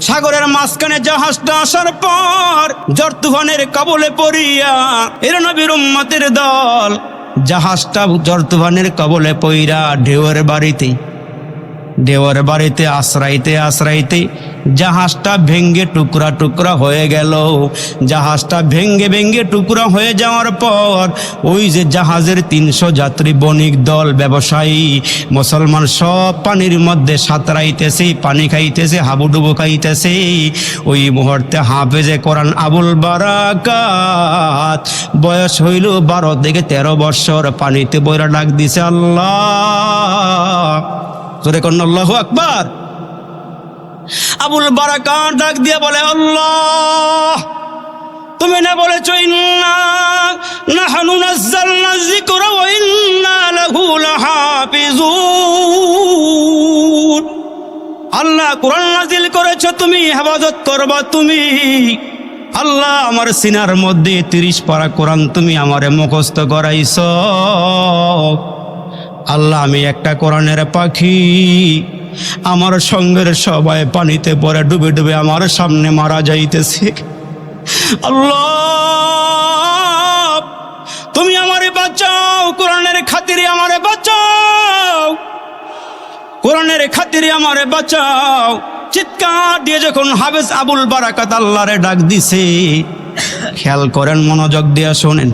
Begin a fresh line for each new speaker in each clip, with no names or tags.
সাগরের মাঝখানে জাহাজটা আসার পর ঝড় তুফানের কবলে পড়িয়া এর নবীর উম্মতের দল জাহাজটা ঝড় তুফানের কবলে পইরা ঢেউয়ের বাড়িতে আশ্রাইতে আশ্রাইতে জাহাজটা ভেঙ্গে টুকরা টুকরা হয়ে গেল। জাহাজটা ভেঙ্গে টুকরা হয়ে যাওয়ার পর ওই যে জাহাজের 300 যাত্রী বণিক দল ব্যবসায়ী মুসলমান সব পানির মধ্যে সাঁতরাইতেছে, পানি খাইতেছে, হাবুডুবু খাইতেছে। ওই মুহূর্তে হাফেজে কোরআন আবুল বারাকাত বয়স হইল 12 থেকে 13 বছর, পানিতে বইরা ডাক দিছে আল্লাহ, জোরে কন্না আল্লাহু আকবার। আবুল বারাকাত ডাক দিয়ে বলে আল্লাহ, তুমি না বলেছো ইন্না নাহনু নাযালনা যিকরা ওয়া ইন্না লাহু লাহাফিজুন। আল্লাহ কোরআন নাযিল করেছো, তুমি হেফাজত করবা তুমি। আল্লাহ আমার সিনার মধ্যে 30 পারা কোরআন তুমি আমারে মুখস্থ করাইছো। আল্লাহ আমি একটা কোরআনের পাখি, আমার সঙ্গের সবাই পানিতে পড়ে ডুবে ডুবে আমার সামনে মারা যাইতেছে। আল্লাহ তুমি আমারে বাঁচাও, কোরআনের খাতিরে আমারে বাঁচাও, কোরআনের খাতিরে আমারে বাঁচাও। চিৎকার দিয়ে যখন হাফেজ আবুল বারাকাত আল্লাহরে ডাক দিছে, খেয়াল করেন, মনোযোগ দিয়ে শোনেন।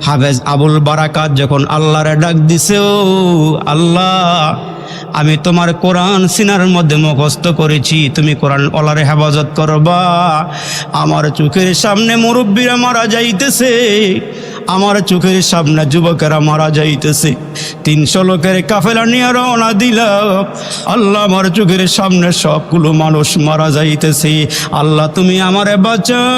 হাফেজ আবুল বারাকাত যখন আল্লাহরে ডাক দিছে, ও আল্লাহ আমি তোমার কোরআন সিনার মধ্যে মুখস্থ করেছি, তুমি কোরআন ওলারে হেফাজত করবা। আমার চোখের সামনে মুরব্বীরা মারা যাইতেছে, আমার চোখের সামনে যুবকেরা মারা যাইতেছে। 300 লোকের কাফেলা নিয়ে রওনা দিলাম, আল্লাহ আমার চোখের সামনে সবগুলো মানুষ মারা যাইতেছে। আল্লাহ তুমি আমারে বাঁচাও।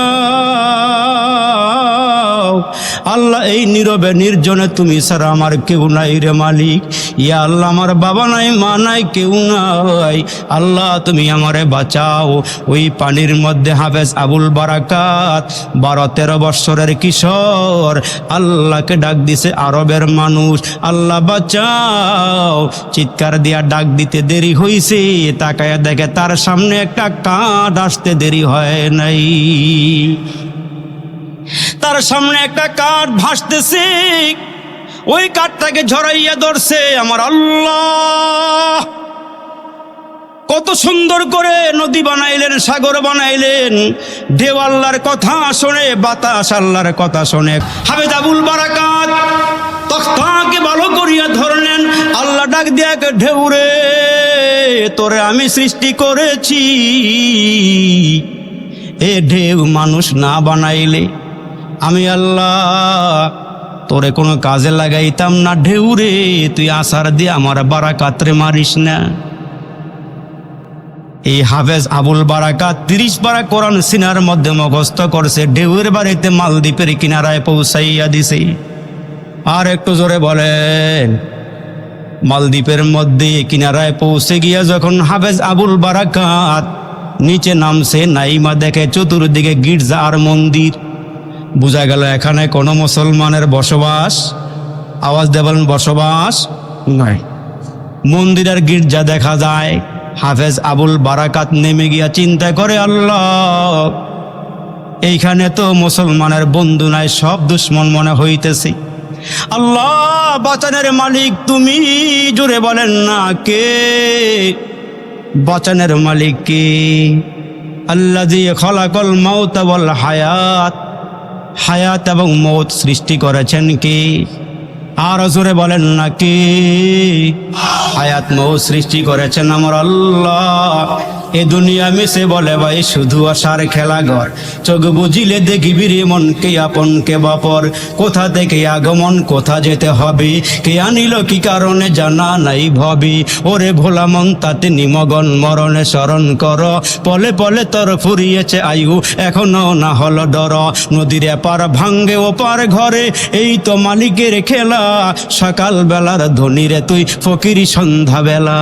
আল্লাহ এই নীরবে নির্জনে তুমি ছাড়া আমার কেউ নাই রে মালিক। ইয়া আল্লাহ আমার বাবা নাই, মা নাই, কেউ নাই। আল্লাহ তুমি আমারে বাঁচাও। ওই পানির মধ্যে হাফেজ আবুল বারাকাত 12-13 বৎসরের কিশোর আল্লাহকে ডাক দিছে আরবের মানুষ, আল্লাহ বাঁচাও। চিৎকার দিয়া ডাক দিতে দেরি হইছে, তাকায়া দেখে তার সামনে একটা কাঠ আসতে দেরি হয় নাই। তার সামনে একটা কাঠ ভাসতেছে, ওই কাঠটাকে ঝরাইয়া ধরছে আমার আল্লাহ। কত সুন্দর করে নদী বানাইলেন, সাগর বানাইলেন। ঢেউ আল্লাহর কথা শোনে, বাতাস আল্লাহর কথা শোনে। হাফেজ আবুল বারাকাত তখতাকে ভালো করিয়া ধরলেন। আল্লাহ ডাক দিয়া ঢেউ রে, তোরে আমি সৃষ্টি করেছি, এ ঢেউ মানুষ না বানাইলে আমি আল্লাহ তোরে কোনো কাজে লাগাইতাম না। ঢেউ রে তুই আসার দিয়ে আমার বারাকাতরে মারিস না। এই হাফেজ আবুল বারাকাত 30 পারা কোরআন সিনার মধ্যে মুখস্থ করছে, ঢেউয়ের বাড়িতে মালদ্বীপের কিনারায় পৌঁছাইয়া দিছে। আর একটু জোরে বলেন। মালদ্বীপের মধ্যে কিনারায় পৌঁছে গিয়া যখন হাফেজ আবুল বারাকাত নিচে নামছে, নাইমা দেখে চতুর্দিকে গির্জা আর মন্দির। বোঝা গেল এখানে কোনো মুসলমানের বসবাস, আওয়াজ দেবেন, বসবাস নাই। মন্দির আর গির্জা দেখা যায়। হাফেজ আবুল বারাকাত নেমে গিয়া চিন্তা করে, আল্লাহ এইখানে তো মুসলমানের বন্ধু নাই, সব দুশ্মন মনে হইতেছে। আল্লাহ বাঁচানের মালিক তুমি, জোরে বলেন না কে? বাঁচানের মালিক কে? আল্লাযী খালাকাল মাউতা ওয়াল হায়াত, হায়াত এবং মৌত সৃষ্টি করেছেন কে? আর জোরে বলেন না কে? হায়াত মৌত সৃষ্টি করেছেন আমার আল্লাহ। এ দুনিয়া মিশে বলে ভাই শুধু আশার খেলাঘর, চোখ বুঝিলে দেখিবি রে মন কে আপন কে বাপর। কোথা থেকে আগমন, কোথা যেতে হবে, কে আনিল কি কারণে জানা নাই ভবি। ওরে ভোলা মন তাতে নিমগন, মরণে স্মরণ কর, পলে পলে তর ফুরিয়েছে আয়ু, এখনো না হলো ডর। নদীর এপার ভাঙ্গে ওপার ঘরে, এই তো মালিকের খেলা। সকাল বেলার ধনীরে তুই ফকিরি সন্ধ্যা বেলা।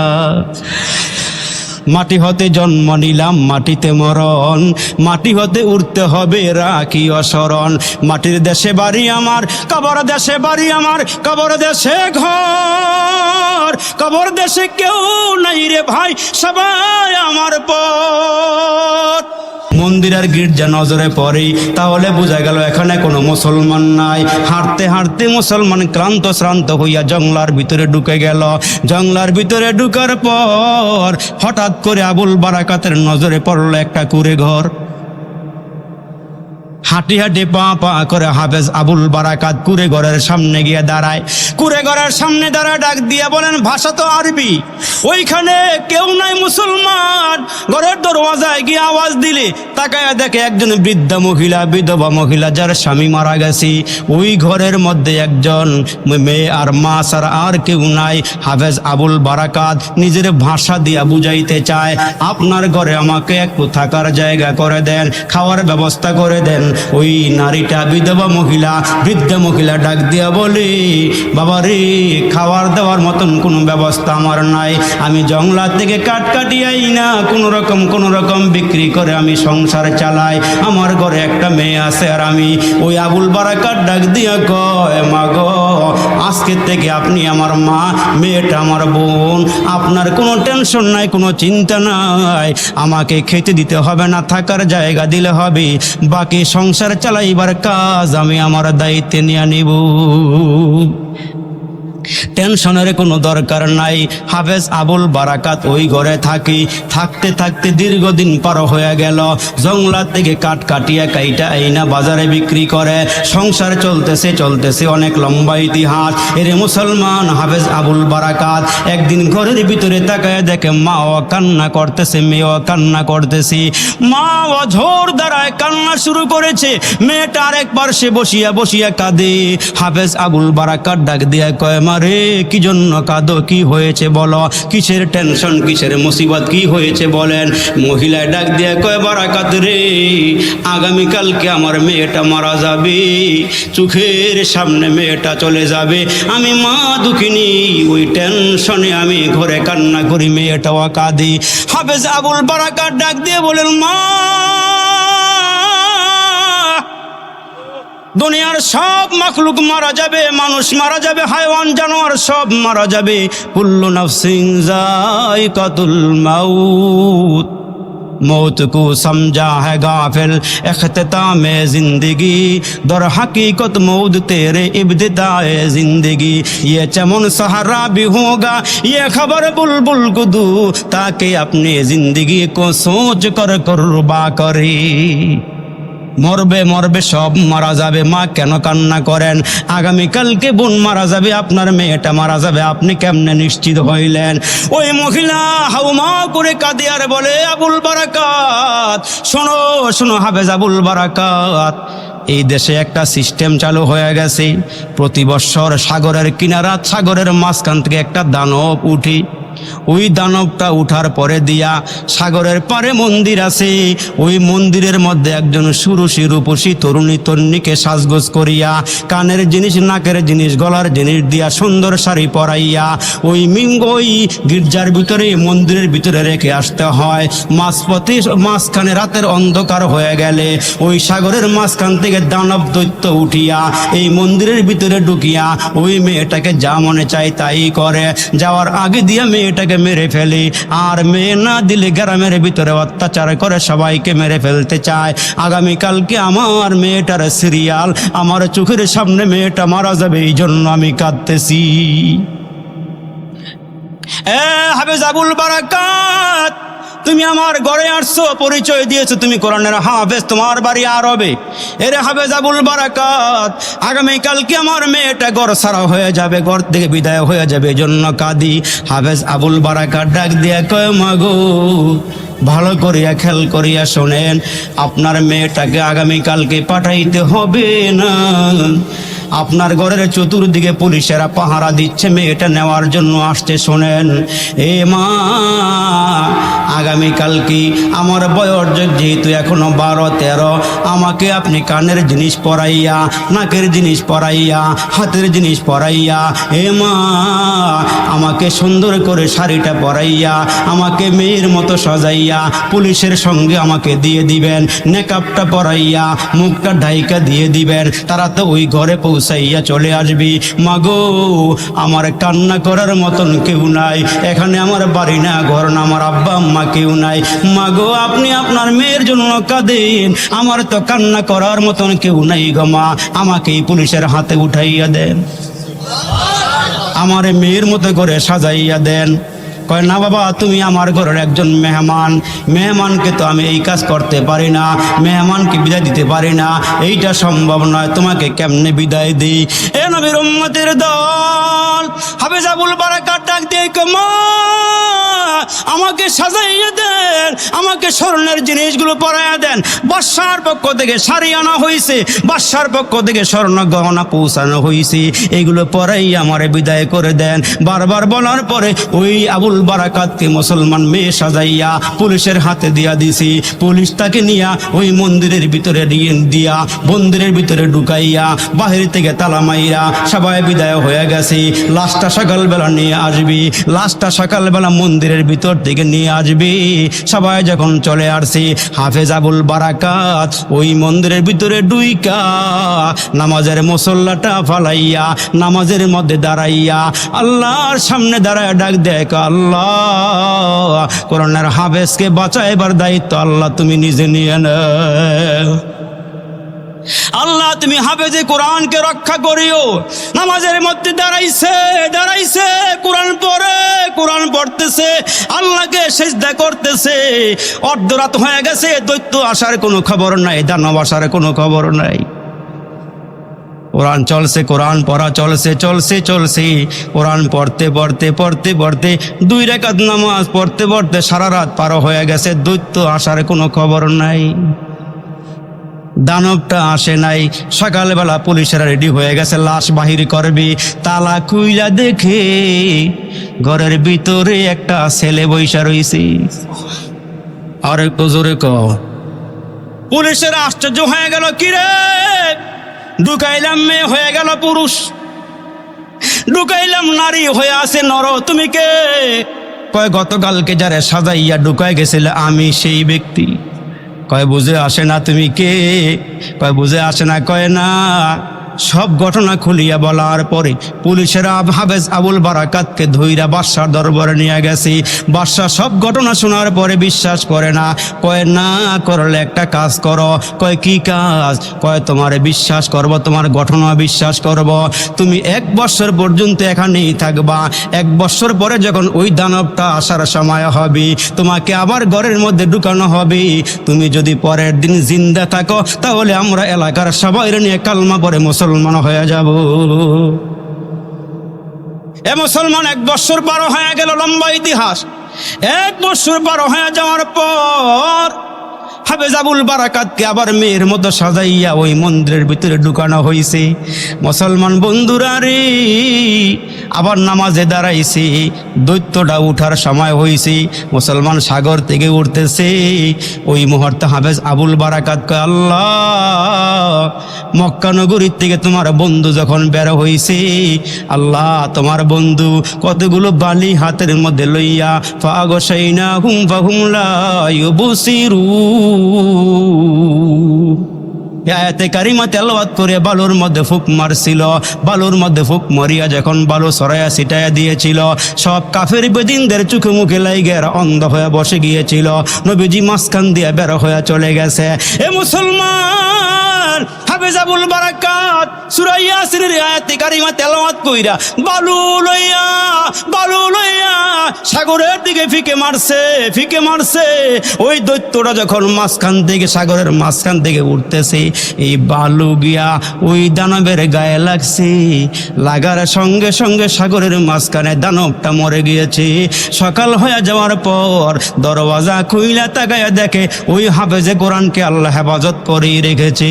মাটি হতে জন্ম নিলাম, মাটিতে মরণ, মাটি হতে উঠতে হবে রাখি অসরণ। মাটির দেশে বাড়ি আমার, কবর দেশে বাড়ি আমার, কবর দেশে ঘর, কবর দেশে কেউ নাই রে ভাই, সবাই আমার পর। মন্দিরের গির্জা নজরে পড়ে, তাহলে বোঝা গেল এখানে কোনো মুসলমান নাই। হাঁটতে হাঁটতে মুসলমান ক্লান্ত শ্রান্ত হইয়া জংলার ভিতরে ঢুকে গেল। জংলার ভিতরে ঢুকার পর হঠাৎ করে আবুল বারাকাতের নজরে পড়ল একটা কুঁড়ে ঘর। হাঁটি হাঁটি পা পা করে হাফেজ আবুল বারাকাত কুঁড়ে ঘরের সামনে গিয়ে দাঁড়ায়। কুঁড়ে ঘরের সামনে দাঁড়ায় ডাক দিয়ে বলেন, ভাষা তো আরবি, ওইখানে কেউ নাই মুসলমান। ঘরের দরওয়াজায় গিয়ে আওয়াজ দিলে তাকায় দেখে একজন বৃদ্ধা মহিলা, বিধবা মহিলা যার স্বামী মারা গেছে। ওই ঘরের মধ্যে একজন মেয়ে আর মা ছাড়া আর কেউ নাই। হাফেজ আবুল বারাকাত নিজের ভাষা দিয়া বুঝাইতে চায়, আপনার ঘরে আমাকে একটু থাকার জায়গা করে দেন, খাওয়ার ব্যবস্থা করে দেন। ওই নারীটা, বিধবা মহিলা, বৃদ্ধা মহিলা ডাক দিয়া বলে, বাবা রে, খাওয়ার দেওয়ার মতন কোনো ব্যবস্থা আমার নাই। আমি জংলা থেকে কাঠ কাটিয়াই না কোন রকম বিক্রি করে আমি সংসার চালাই। আমার ঘরে একটা মেয়ে আছে আর আমি। ওই আবুল বারাকাত ডাক দিয়া কয়, মা গো, আজকে থেকে আপনি আমার মা, মেয়েটা আমার বোন। আপনার কোনো টেনশন নাই, কোনো চিন্তা নাই। আমাকে খেতে দিতে হবে না, থাকার জায়গা দিলে হবে। বাকি সংসার চালাইবার কাজ আমি আমার দায়িত্বে নিয়ে নিব। টেনশনের কোনো দরকার নাই। হাফেজ আবুল বারাকাত ওই ঘরে থাকতে থাকতে দীর্ঘদিন পার হয়ে গেল। জংলা থেকে কাঠ কাটিয়া কাইটা আইনা বাজারে বিক্রি করে সংসার চলতেছে অনেক লম্বা ইতিহাস। এর মুসলমান হাফেজ আবুল বারাকাত একদিন ঘরের ভিতরে তাকায় দেখে মাও কান্না করতেছে, মেয়েও কান্না করতেছে। মাও ঝোর দ্বারায় কান্না শুরু করেছে, মেয়েটা আরেক পার্শ্বে বসিয়া কাঁদে। হাফেজ আবুল বারাকাত ডাক দিয়া কয়, মারে, কি জন্য কাঁদো, কি হয়েছে বলো, কিসের টেনশন, কিসের মুসিবত, কি হয়েছে বলেন। মহিলা ডাক দিয়ে কয়, বারাকাত রে, আগামীকালকে আমার মেয়েটা মারা যাবে, চোখের সামনে মেয়েটা চলে যাবে। আমি মা দুঃখিনী, ওই টেনশনে আমি ঘরে কান্না করি, মেয়েটাও কাঁদি। হাফেজ আবুল বারাকাত ডাক দিয়ে বলেন, মা, দুনিয়ার সব মাখলুক মারা যাবে, মানুষ মারা যাবে, হায়ওয়ান জানোয়ার সব মারা যাবে। কুল্লু নাফসিন যায়কাতুল মাউত, मौत को समझा है गाफिल इख्तिताम जिंदगी, दर हकीकत मौत तेरे इब्तिदाए जिंदगी। ये चमन सहारा भी होगा, ये खबर बुलबुल को दू, ताकि अपनी जिंदगी को सोच कर कुर्बा करे। মরবে মরবে, সব মারা যাবে। মা কেন কান্না করেন? আগামীকালকে বোন মারা যাবে, আপনার মেয়েটা মারা যাবে, আপনি কেমনে নিশ্চিত হইলেন? ওই মহিলা হাউমা করে কাঁদে আর বলে, আবুল বারাকাত, শোনো হাফেজ আবুল বারাকাত, এই দেশে একটা সিস্টেম চালু হয়ে গেছে। প্রতি বছর সাগরের কিনারা, সাগরের মাঝখান থেকে একটা দানব উঠি। ওই দানবটা উঠার পরে দিয়া সাগরের পারে মন্দির আছে। ওই মন্দিরের মধ্যে একজন সুরুষি রূপসী তরুণীকে সাজগোজ করিয়া, কানের জিনিস, নাকের জিনিস, গলার জিনিস দিয়া সুন্দর শাড়ি পরাইয়া ওই গির্জার ভিতরে, মন্দিরের ভিতরে রেখে আসতে হয়। মাঝখানে রাতের অন্ধকার হয়ে গেলে ওই সাগরের মাঝখান থেকে দানব দৈত্য উঠিয়া এই মন্দিরের ভিতরে ঢুকিয়া ওই মেয়েটাকে যা মনে চায় তাই করে। যাওয়ার আগে দিয়া মেয়েটাকে মেরে ফেলে, আর মেয়ে না দিলে গ্রামের ভিতরে অত্যাচার করে সবাইকে মেরে ফেলতে চায়। আগামীকালকে আমার মেয়েটার সিরিয়াল, আমার চোখের সামনে মেয়েটা মারা যাবে, এই জন্য আমি কাঁদতেছি। হাফেজ আবুল বারাকাত, তুমি আমার ঘরে আসছো, পরিচয় দিয়েছো তুমি কোরআনের হাফেজ, তোমার বাড়ি আরবে। এরে হাফেজ আবুল বারাকাত, আগামীকালকে আমার মেয়েটা ঘর ছাড়া হয়ে যাবে, ঘর থেকে বিদায় হয়ে যাবে, এই জন্য কাঁদি। হাফেজ আবুল বারাকাত ডাক দিয়া কয়, মাগো, ভালো করিয়া খেয়াল করিয়া শোনেন, আপনার মেয়েটাকে আগামীকালকে পাঠাইতে হবে না। আপনার ঘরের চতুর্দিকে পুলিশেরা পাহারা দিচ্ছে, মেয়েটা নেওয়ার জন্য আসছে। শোনেন এ মা, আগামীকালকে আমার বয়স যেহেতু এখনো 12-13, আমাকে আপনি কানের জিনিস পরাইয়া, নাকের জিনিস পরাইয়া, হাতের জিনিস পরাইয়া, এ মা আমাকে সুন্দর করে শাড়িটা পরাইয়া, আমাকে মেয়ের মতো সাজাইয়া পুলিশের সঙ্গে আমাকে দিয়ে দিবেন। নেকাবটা পরাইয়া মুখটা ঢাইকা দিয়ে দিবেন। তারা তো ওই ঘরে পৌঁছাইয়া চলে আসবি। মাগো আমার কান্না করার মতন কেউ নাই, এখানে আমার বাড়ি না, ঘর না, আমার আব্বা আম্মা কেউ নাই। মাগো আপনি আপনার মেয়ের জন্য কাঁদেন, আমার তো কান্না করার মতন কেউ নাই গো মা, আমাকে এই পুলিশের হাতে উঠাইয়া দেন, আমার মেয়ের মতো করে সাজাইয়া দেন। কয় না বাবা, তুমি আমার ঘরের একজন মেহমান, মেহমানকে তো আমি এই কাজ করতে পারি না, মেহমানকে বিদায় দিতে পারি না, এইটা সম্ভব নয়, তোমাকে কেমনে বিদায় দিই? এ নবীর উম্মতের দল হাফেজ আবুল বারাকাত ডাক দিয়ে মা আমাকে সাজাইয়া দেন, আমাকে স্বর্ণের জিনিসগুলো পরাইয়া দেন। বাদশার পক্ষ থেকে শাড়ি আনা হয়েছে, বাদশার পক্ষ থেকে স্বর্ণ গহনা পৌঁছানো হয়েছে, এগুলো পরাইয়া আমারে বিদায় করে দেন। বারবার বলার পরে ওই আবুল বারাকাতকে মুসলমান মেয়ে সাজাইয়া পুলিশের হাতে দিয়া দিছি। পুলিশ তাকে নিয়া ওই মন্দিরের ভিতরে দিয়া মন্দিরের ভিতরে ঢুকাইয়া বাহির থেকে তালা মাইরা সবাই বিদায় হয়ে গেছে। লাশটা সকালবেলা নিয়ে আসবি, লাশটা সকালবেলা মন্দিরের ভিতর থেকে নিয়ে আসবি। সবাই যখন চলে আসছি, হাফেজ আবুল বারাকাত ওই মন্দিরের ভিতরে ডুইকা নামাজের মুসল্লাটা ফালাইয়া নামাজের মধ্যে দাঁড়াইয়া আল্লাহর সামনে দাঁড়ায় ডাক দেখ, আল্লাহ কোরআনের হাফেজকে বাঁচাইবার দায়িত্ব আল্লাহ তুমি নিজে নিয়ে নাও। আল্লাহ তুমি হাফেজে কোরআনকে রক্ষা করিও। নামাজের মধ্যে দাঁড়াইছে কোরআন পড়ে, কোরআন পড়তেছে, আল্লাহকে সিজদা করতেছে। অর্ধরাত হয়ে গেছে, দৈত্য আসার কোনো খবর নাই, দানব আসার কোনো খবর নাই। কোরআন চলছে, কোরআন পড়া চলছে, কোরআন পড়তে 2 রাকাত নামাজ পড়তে সারা রাত পার হয়ে গেছে, দৈত্য আসার কোনো খবর নাই, দানবটা আসে নাই। সকালবেলা পুলিশেরা রেডি হয়ে গেছে, লাশ বাহির করবি। তালা খুইলা দেখে ঘরের ভিতরে একটা ছেলে বইসা রইছে। আর একটু জোরে কও। পুলিশেরা আশ্চর্য হয়ে গেল, কিরে ঢুকাইলাম মেয়ে হয়ে গেল পুরুষ, ঢুকাইলাম নারী হয়ে আছে নর, তুমি কে? কয় গতকালকে যারা সাজাইয়া ঢুকাই গেছিল আমি সেই ব্যক্তি। কয় বুঝে আসে না তুমি কে? কয় বুঝে আসে না। কয় না, সব ঘটনা খুলিয়া বলার পরে পুলিশেরা হাফেজ আবুল বারাকাতকে ধইরা বাদশার দরবারে নিয়ে গেছে। বাদশাহ সব ঘটনা শোনার পরে বিশ্বাস করে না। কয় না করলে একটা কাজ করো। কয় কি কাজ? কয় তোমার বিশ্বাস করব, তোমার ঘটনা বিশ্বাস করব। তুমি 1 বছর পর্যন্ত এখানেই থাকবা, 1 বছর পরে যখন ওই দানবটা আসার সময় হবে তোমাকে আবার ঘরের মধ্যে ঢুকানো হবে। তুমি যদি পরের দিন জিন্দা থাকো তাহলে আমরা এলাকার সবাই নিয়ে কালমা পড়ে মুসলমান হয়ে যাব। এ মুসলমান 1 বছর পার হয়ে গেল, লম্বা ইতিহাস। 1 বছর পার হয়ে যাওয়ার পর হাফেজ আবুল বারাকাতকে আবার মেয়ের মতো সাজাইয়া ওই মন্দিরের ভিতরে ঢুকানো হয়েছে। মুসলমান বন্ধুরা রে, আবার নামাজে দাঁড়াইছে, দৈত্যটা উঠার সময় হয়েছে, মুসলমান সাগর থেকে উঠতেছে। ওই মুহূর্তে হাফেজ আবুল বারাকাতকে, আল্লাহ মক্কা নগরীর থেকে তোমার বন্ধু যখন বের হয়েছে, আল্লাহ তোমার বন্ধু কতগুলো বালি হাতের মধ্যে লইয়া ফাগশাইনা হুম ফাহুম লা ইউবসিরুন। আয়াতে কারিমা তেলাওয়াত করে বালুর মধ্যে ফুক মারছিল। বালুর মধ্যে ফুক মারিয়া যখন বালু সরাইয়া ছিটাইয়া দিয়েছিল, সব কাফের বেদিনদের চোখে মুখে লাইগে অন্ধ হয়ে বসে গিয়েছিল। নবীজি মাঝখান দিয়ে বের হয়ে চলে গেছে। এ মুসলমান, হাফেজ আবুল বারাকাত সূরা ইয়াসিনের আয়াতে কারিমা তেলাওয়াত কইরা বালু লইয়া সাগরের দিকে ফিকে মারছে। ওই দৈত্যটা যখন মাঝখান থেকে সাগরের মাঝখান থেকে উঠতেছে, এই বালু গিয়া ওই দানবের গায়ে লাগছে। লাগার সঙ্গে সঙ্গে সাগরের মাঝখানে দানবটা মরে গিয়েছে। সকাল হয়ে যাওয়ার পর দরওয়াজা খুইলা তাকায়া দেখে ওই হাফেজে কোরআনকে আল্লাহ হেফাজত করেই রেখেছে।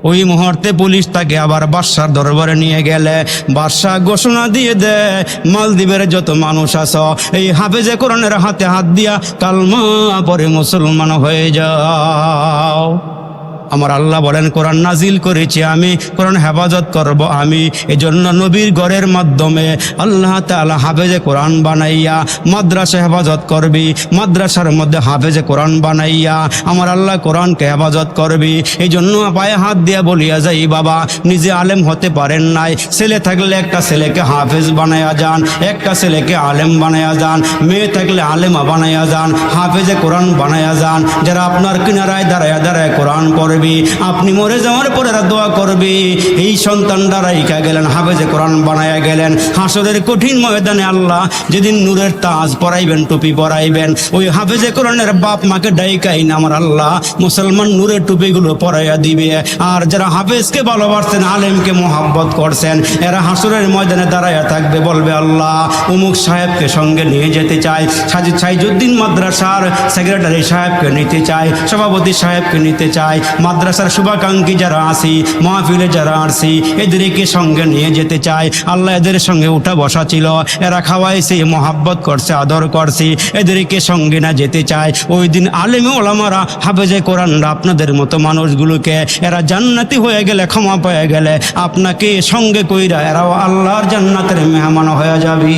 ওই মুহূর্তে পুলিশ তাকে আবার বাদশার দরবারে নিয়ে গেলে বাদশাহ ঘোষণা দিয়ে দেয়, মালদ্বীপের যত মানুষ আছো এই হাফেজে কোরআনের হাতে হাত দিয়া কালমা পরে মুসলমান হয়ে যাও। আমার আল্লাহ বলেন কোরআন নাজিল করেছি আমি, কোরআন হেফাজত করব আমি। এজন্য নবীর ঘরের মাধ্যমে আল্লাহ তাআলা হাফেজে কোরআন বানাইয়া মাদ্রাসা হেফাজত করবি, মাদ্রাসার মধ্যে হাফেজে কোরআন বানাইয়া আমার আল্লাহ কোরআনকে হেফাজত করবি। এই জন্য পায়ে হাত দিয়ে বলিয়া যাই, বাবা নিজে আলেম হতে পারেন নাই, ছেলে থাকলে একটা ছেলেকে হাফেজ বানায়া যান, একটা ছেলেকে আলেম বানায়া যান, মেয়ে থাকলে আলেমা বানায়া যান, হাফেজে কোরআন বানায়া যান। যারা আপনার কিনারায় দাঁড়ায় দাঁড়ায় কোরআন পড়বি, আপনি মরে যাওয়ার পরে দোয়া করবি, এই সন্তান দাঁড়াইকা গেলেন হাফেজে কোরআন বানায়া গেলেন। হাসরের কঠিন ময়দানে আল্লাহ যেদিন নূরের তাজ পরাইবেন, টুপি পরাইবেন, ওই হাফেজে কোরআনের বাপ মাকে ডাইকাই না আমার আল্লাহ মুসলমান নূরের টুপিগুলো পরাইয়া দিবে। আর যারা হাফেজকে ভালোবাসছেন, আলেমকে মোহাব্বত করছেন, এরা হাসরের ময়দানে দাঁড়াইয়া থাকবে, বলবে আল্লাহ অমুক সাহেবকে সঙ্গে নিয়ে যেতে চাই, সাজিদ সাইজুদ্দিন মাদ্রাসার সেক্রেটারি সাহেবকে নিতে চাই, সভাপতি সাহেবকে নিতে চাই, মাদ্রাসার শুভাকাঙ্ক্ষী যারা আসি, মাহফিলে যারা আসি, এদেরকে সঙ্গে নিয়ে যেতে চাই। আল্লাহ এদের সঙ্গে উঠা বসা ছিল, এরা খাওয়াইছে, মোহাব্বত করছে, আদর করছে, এদেরকে সঙ্গে না যেতে চায়। ওই দিন আলেমে ওলামারা হাফেজে কোরআনরা আপনাদের মতো মানুষগুলোকে এরা জান্নাতি হয়ে গেলে, ক্ষমা পেয়ে গেলে আপনাকে সঙ্গে কইরা এরাও আল্লাহর জান্নাতের মেহমান হয়ে যাবে।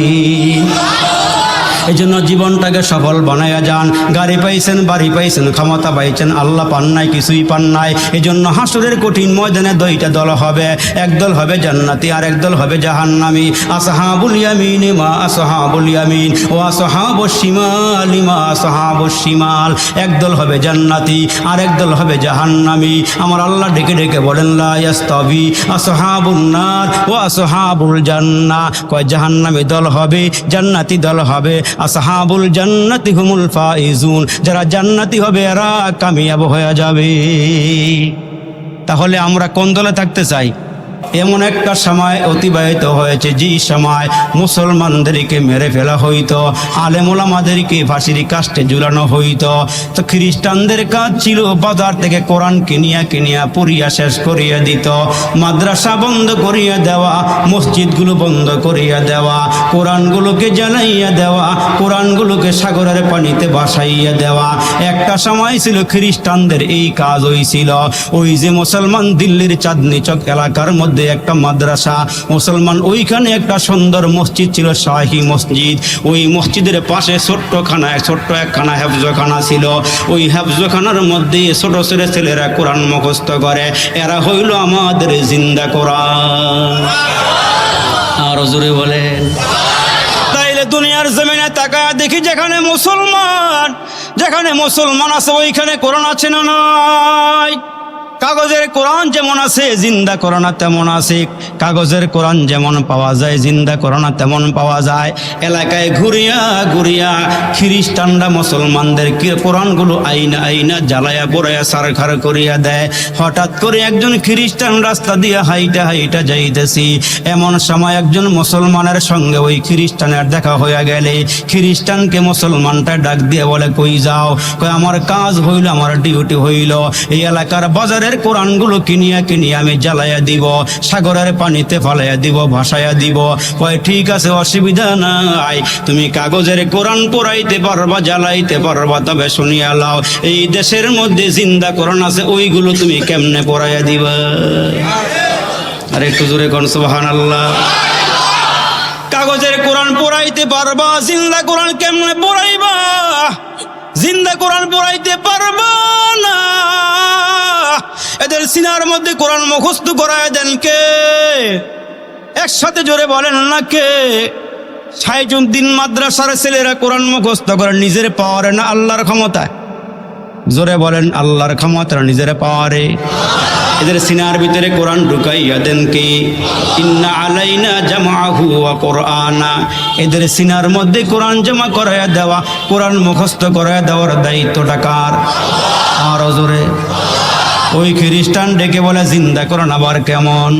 এই জন্য জীবনটাকে সফল বানায়া যান। গাড়ি পাইছেন, বাড়ি পাইছেন, ক্ষমতা পাইছেন, আল্লাহ পান নাই, কিছুই পান নাই। এই জন্য হাসরের কঠিন ময়দানে দুইটা দল হবে, একদল হবে জান্নাতি আর একদল হবে জাহান্নামী। আসহাবুল ইয়ামিন মা আসহাবুল ইয়ামিন ও আসহাবুশ শিমাল মা আসহাবুশ শিমাল। একদল হবে জান্নাতি আর একদল হবে জাহান্নামী। আমার আল্লাহ ডেকে ডেকে বলেন লা ইয়াস্তাবি আসহাবুন নার ও আসহাবুল জান্নাহ। কয় জাহান্নামী দল হবে, জান্নাতি দল হবে। আসহাবুল জান্নাতি হুমুল ফাইজুন, যারা জান্নাতি হবে এরা কামিয়াব হয়ে যাবে। তাহলে আমরা কোন দলে থাকতে চাই? এমন একটা সময় অতিবাহিত হয়েছে যে সময় মুসলমানদেরকে মেরে ফেলা হইতো, আলেম ওলামাদেরকে ফাঁসির কাস্টে ঝুলানো হইতো। তো খ্রিস্টানদের কাজ ছিল বাজার থেকে কোরআন কিনিয়া কিনিয়া পুরিয়া শেষ করিয়া দিত, মাদ্রাসা বন্ধ করিয়া দেওয়া, মসজিদগুলো বন্ধ করিয়া দেওয়া, কোরআনগুলোকে জ্বালাইয়া দেওয়া, কোরআনগুলোকে সাগরের পানিতে ভাসাইয়া দেওয়া। একটা সময় ছিল খ্রিস্টানদের এই কাজ হইছিল। ওই যে মুসলমান দিল্লির চাঁদনি চক এলাকার মধ্যে একটা মাদ্রাসা, মুসলমান ওইখানে একটা সুন্দর মসজিদ ছিল, শাহী মসজিদ। ওই মসজিদের পাশে ছোট্ট একখানা হেফজখানা ছিল। ওই হেফজখানার মধ্যে ছোট ছোট ছেলেরা কোরআন মুখস্থ করে। এরা হইল আমাদের জিন্দা কোরআন। আর জোরে বলেন। তাইলে দুনিয়ার জমিনে তাকা দেখি, যেখানে মুসলমান আছে ওইখানে কোরআন আছে না নাই? কাগজের কোরআন যেমন আছে, জিন্দা কোরআন তেমন আছে। কাগজের কোরআন যেমন পাওয়া যায়, জিন্দা কোরআন তেমন পাওয়া যায়। এলাকায় ঘুরিয়া ঘুরিয়া খ্রিস্টানরা মুসলমানদের কোরআনগুলো আইনা জ্বালায়া পোড়ায়া সারখার করিয়া দেয়। হঠাৎ করে একজন খ্রিস্টান রাস্তা দিয়ে হাইটা যাইতেছি, এমন সময় একজন মুসলমানের সঙ্গে ওই খ্রিস্টানের দেখা হইয়া গেলে খ্রিস্টানকে মুসলমানটা ডাক দিয়ে বলে, কই যাও? কই আমার কাজ হইল, আমার ডিউটি হইল, এই এলাকার বাজারে কোরআনগুলো কিনিয়া আমি জ্বালাইয়া দিব, সাগরের পানিতে ফালাইয়া দিব, ভাসাইয়া দিব। কয় ঠিক আছে, অসুবিধা নাই, তুমি কাগজের কোরআন পড়াইতে পারবা, জ্বালাইতে পারবা, তবে শুনিয়া লাও, এই দেশের মধ্যে জিন্দা কোরআন আছে, ওইগুলো তুমি কেমনে পড়াইয়া দিবা? আর একটু জোরে কোন সুবহানাল্লাহ। কাগজের কোরআন পড়াইতে পারবা, জিন্দা কোরআন কেমনে পড়াইবা? জিন্দা কোরআন পড়াইতে পারবা না। এদের সিনার মধ্যে কোরআন মুখস্থ করায় দেন কে? একসাথে জোরে বলেন না কে? সাইজুদ্দিন মাদ্রাসার ছেলেরা কোরআন মুখস্থ করে নিজের পাওয়ারে না আল্লাহর ক্ষমতায়? জোরে বলেন, আল্লাহর ক্ষমতা নিজের পাওয়ারে। এদের সিনার ভিতরে কোরআন ঢুকাইয়া দেন কে? ইন্না আলাইনা জামাহু ওয়া কুরআনা। এদের সিনার মধ্যে কোরআন জমা করাইয়া দেওয়া, কোরআন মুখস্থ করাইয়া দেওয়ার দায়িত্বটা কার? আর জোরে। ওই খ্রিস্টান ডেকে বলে, জিন্দা কোরআন আবার কেমন?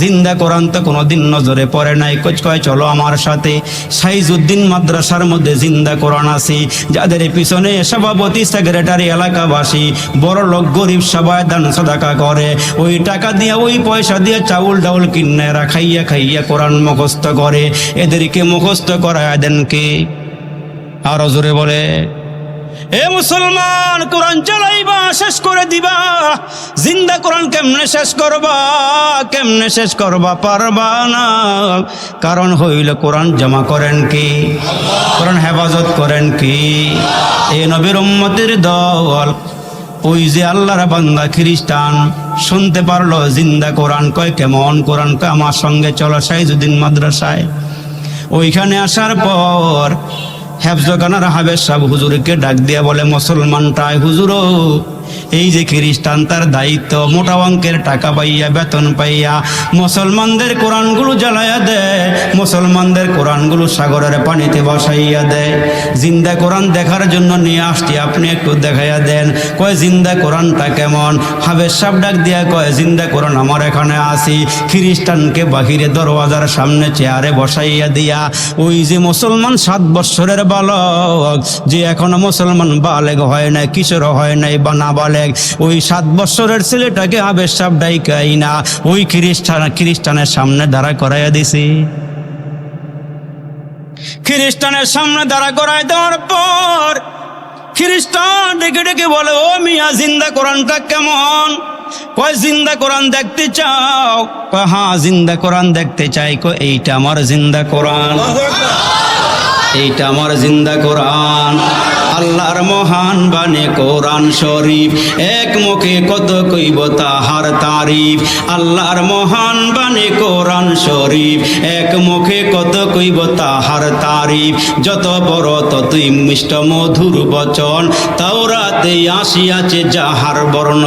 জিন্দা কোরআন তো কোনোদিন নজরে পড়ে নাই। কয় চলো আমার সাথে, সাইজুদ্দিন মাদ্রাসার মধ্যে জিন্দা কোরআন আছে, যাদের পিছনে সভাপতি সেক্রেটারি এলাকাবাসী বড় লোক গরিব সবাই দান সাদাকা করে, ওই টাকা দিয়ে ওই পয়সা দিয়ে চাউল ডাউল কিনে এরা খাইয়া কোরআন মুখস্থ করে। এদেরকে মুখস্থ করায় দেন কে? আরো জোরে বলে। এ মুসলমান, কোরআন চালাইবা, শেষ করে দিবা। জিন্দা কোরআন কেমনে শেষ করবা? কেমনে শেষ করবা? পারবা না। কারণ হইল কোরআন জমা করেন কি? কোরআন হেফাজত করেন কি? এই নবীর উম্মতের দল। ওই যে আল্লাহর বান্দা খ্রিস্টান শুনতে পারলো জিন্দা কোরআন, কয় কেমন কোরআন? কয় আমার সঙ্গে চলো সাইজুদ্দিন মাদ্রাসায়। ওইখানে আসার পর হেফজখানার হাবেজ সাহেব হুজুরকে ডাক দিয়া বলে, মুসলমানটাই হুজুর, এই যে খ্রিস্টান তার দায়িত্ব মোটা অঙ্কের টাকা পাইয়া, বেতন পাইয়া মুসলমানদের কোরআনগুলো জ্বালাইয়া দেয়, মুসলমানদের কোরআনগুলো সাগরের পানিতে বসাইয়া দেয়। জিন্দা কোরআন দেখার জন্য নিয়ে আসছি, আপনি একটু দেখাইয়া দেন। কয় জিন্দা কোরআনটা কেমন? হাবেজ সাহেব ডাক দিয়া কয়, জিন্দা কোরআন আমার এখানে আসি। খ্রিস্টানকে বাহিরে দরওয়াজার সামনে চেয়ারে বসাইয়া দিয়া ওই যে মুসলমান 7 বৎসরের বালক, যে এখনো মুসলমান বালেগ হয় নাই, কিশোর হয় নাই বা না বালেগ, ওই 7 বৎসরের ছেলেটাকে হাবেজ সাহেব ডাইকাই না ওই খ্রিস্টানের সামনে দাঁড়া করাইয়া দিছি। খ্রিস্টানের সামনে দাঁড়া করাই দেওয়ার পর খ্রিস্টান ডেকে ডেকে বলে, ও মিয়া, জিন্দা কোরআনটা কেমন? কয় জিন্দা কোরআন দেখতে চাও? কয় হ্যাঁ, জিন্দা কোরআন দেখতে চাই। কয় এইটা আমার জিন্দা কোরআন, এইটা আমার জিন্দা কোরআন। আল্লাহর মহান বাণী কোরআন শরীফ, এক মুখে কত কইব তাহার তারিফ। আল্লাহর মহান বাণী কোরআন শরীফ, এক মুখে কত কইব তাহার তারিফ। যত বড় ততই মিষ্ট মধুর বচন, তাওরাতে আসিয়াছে যাহার বর্ণ।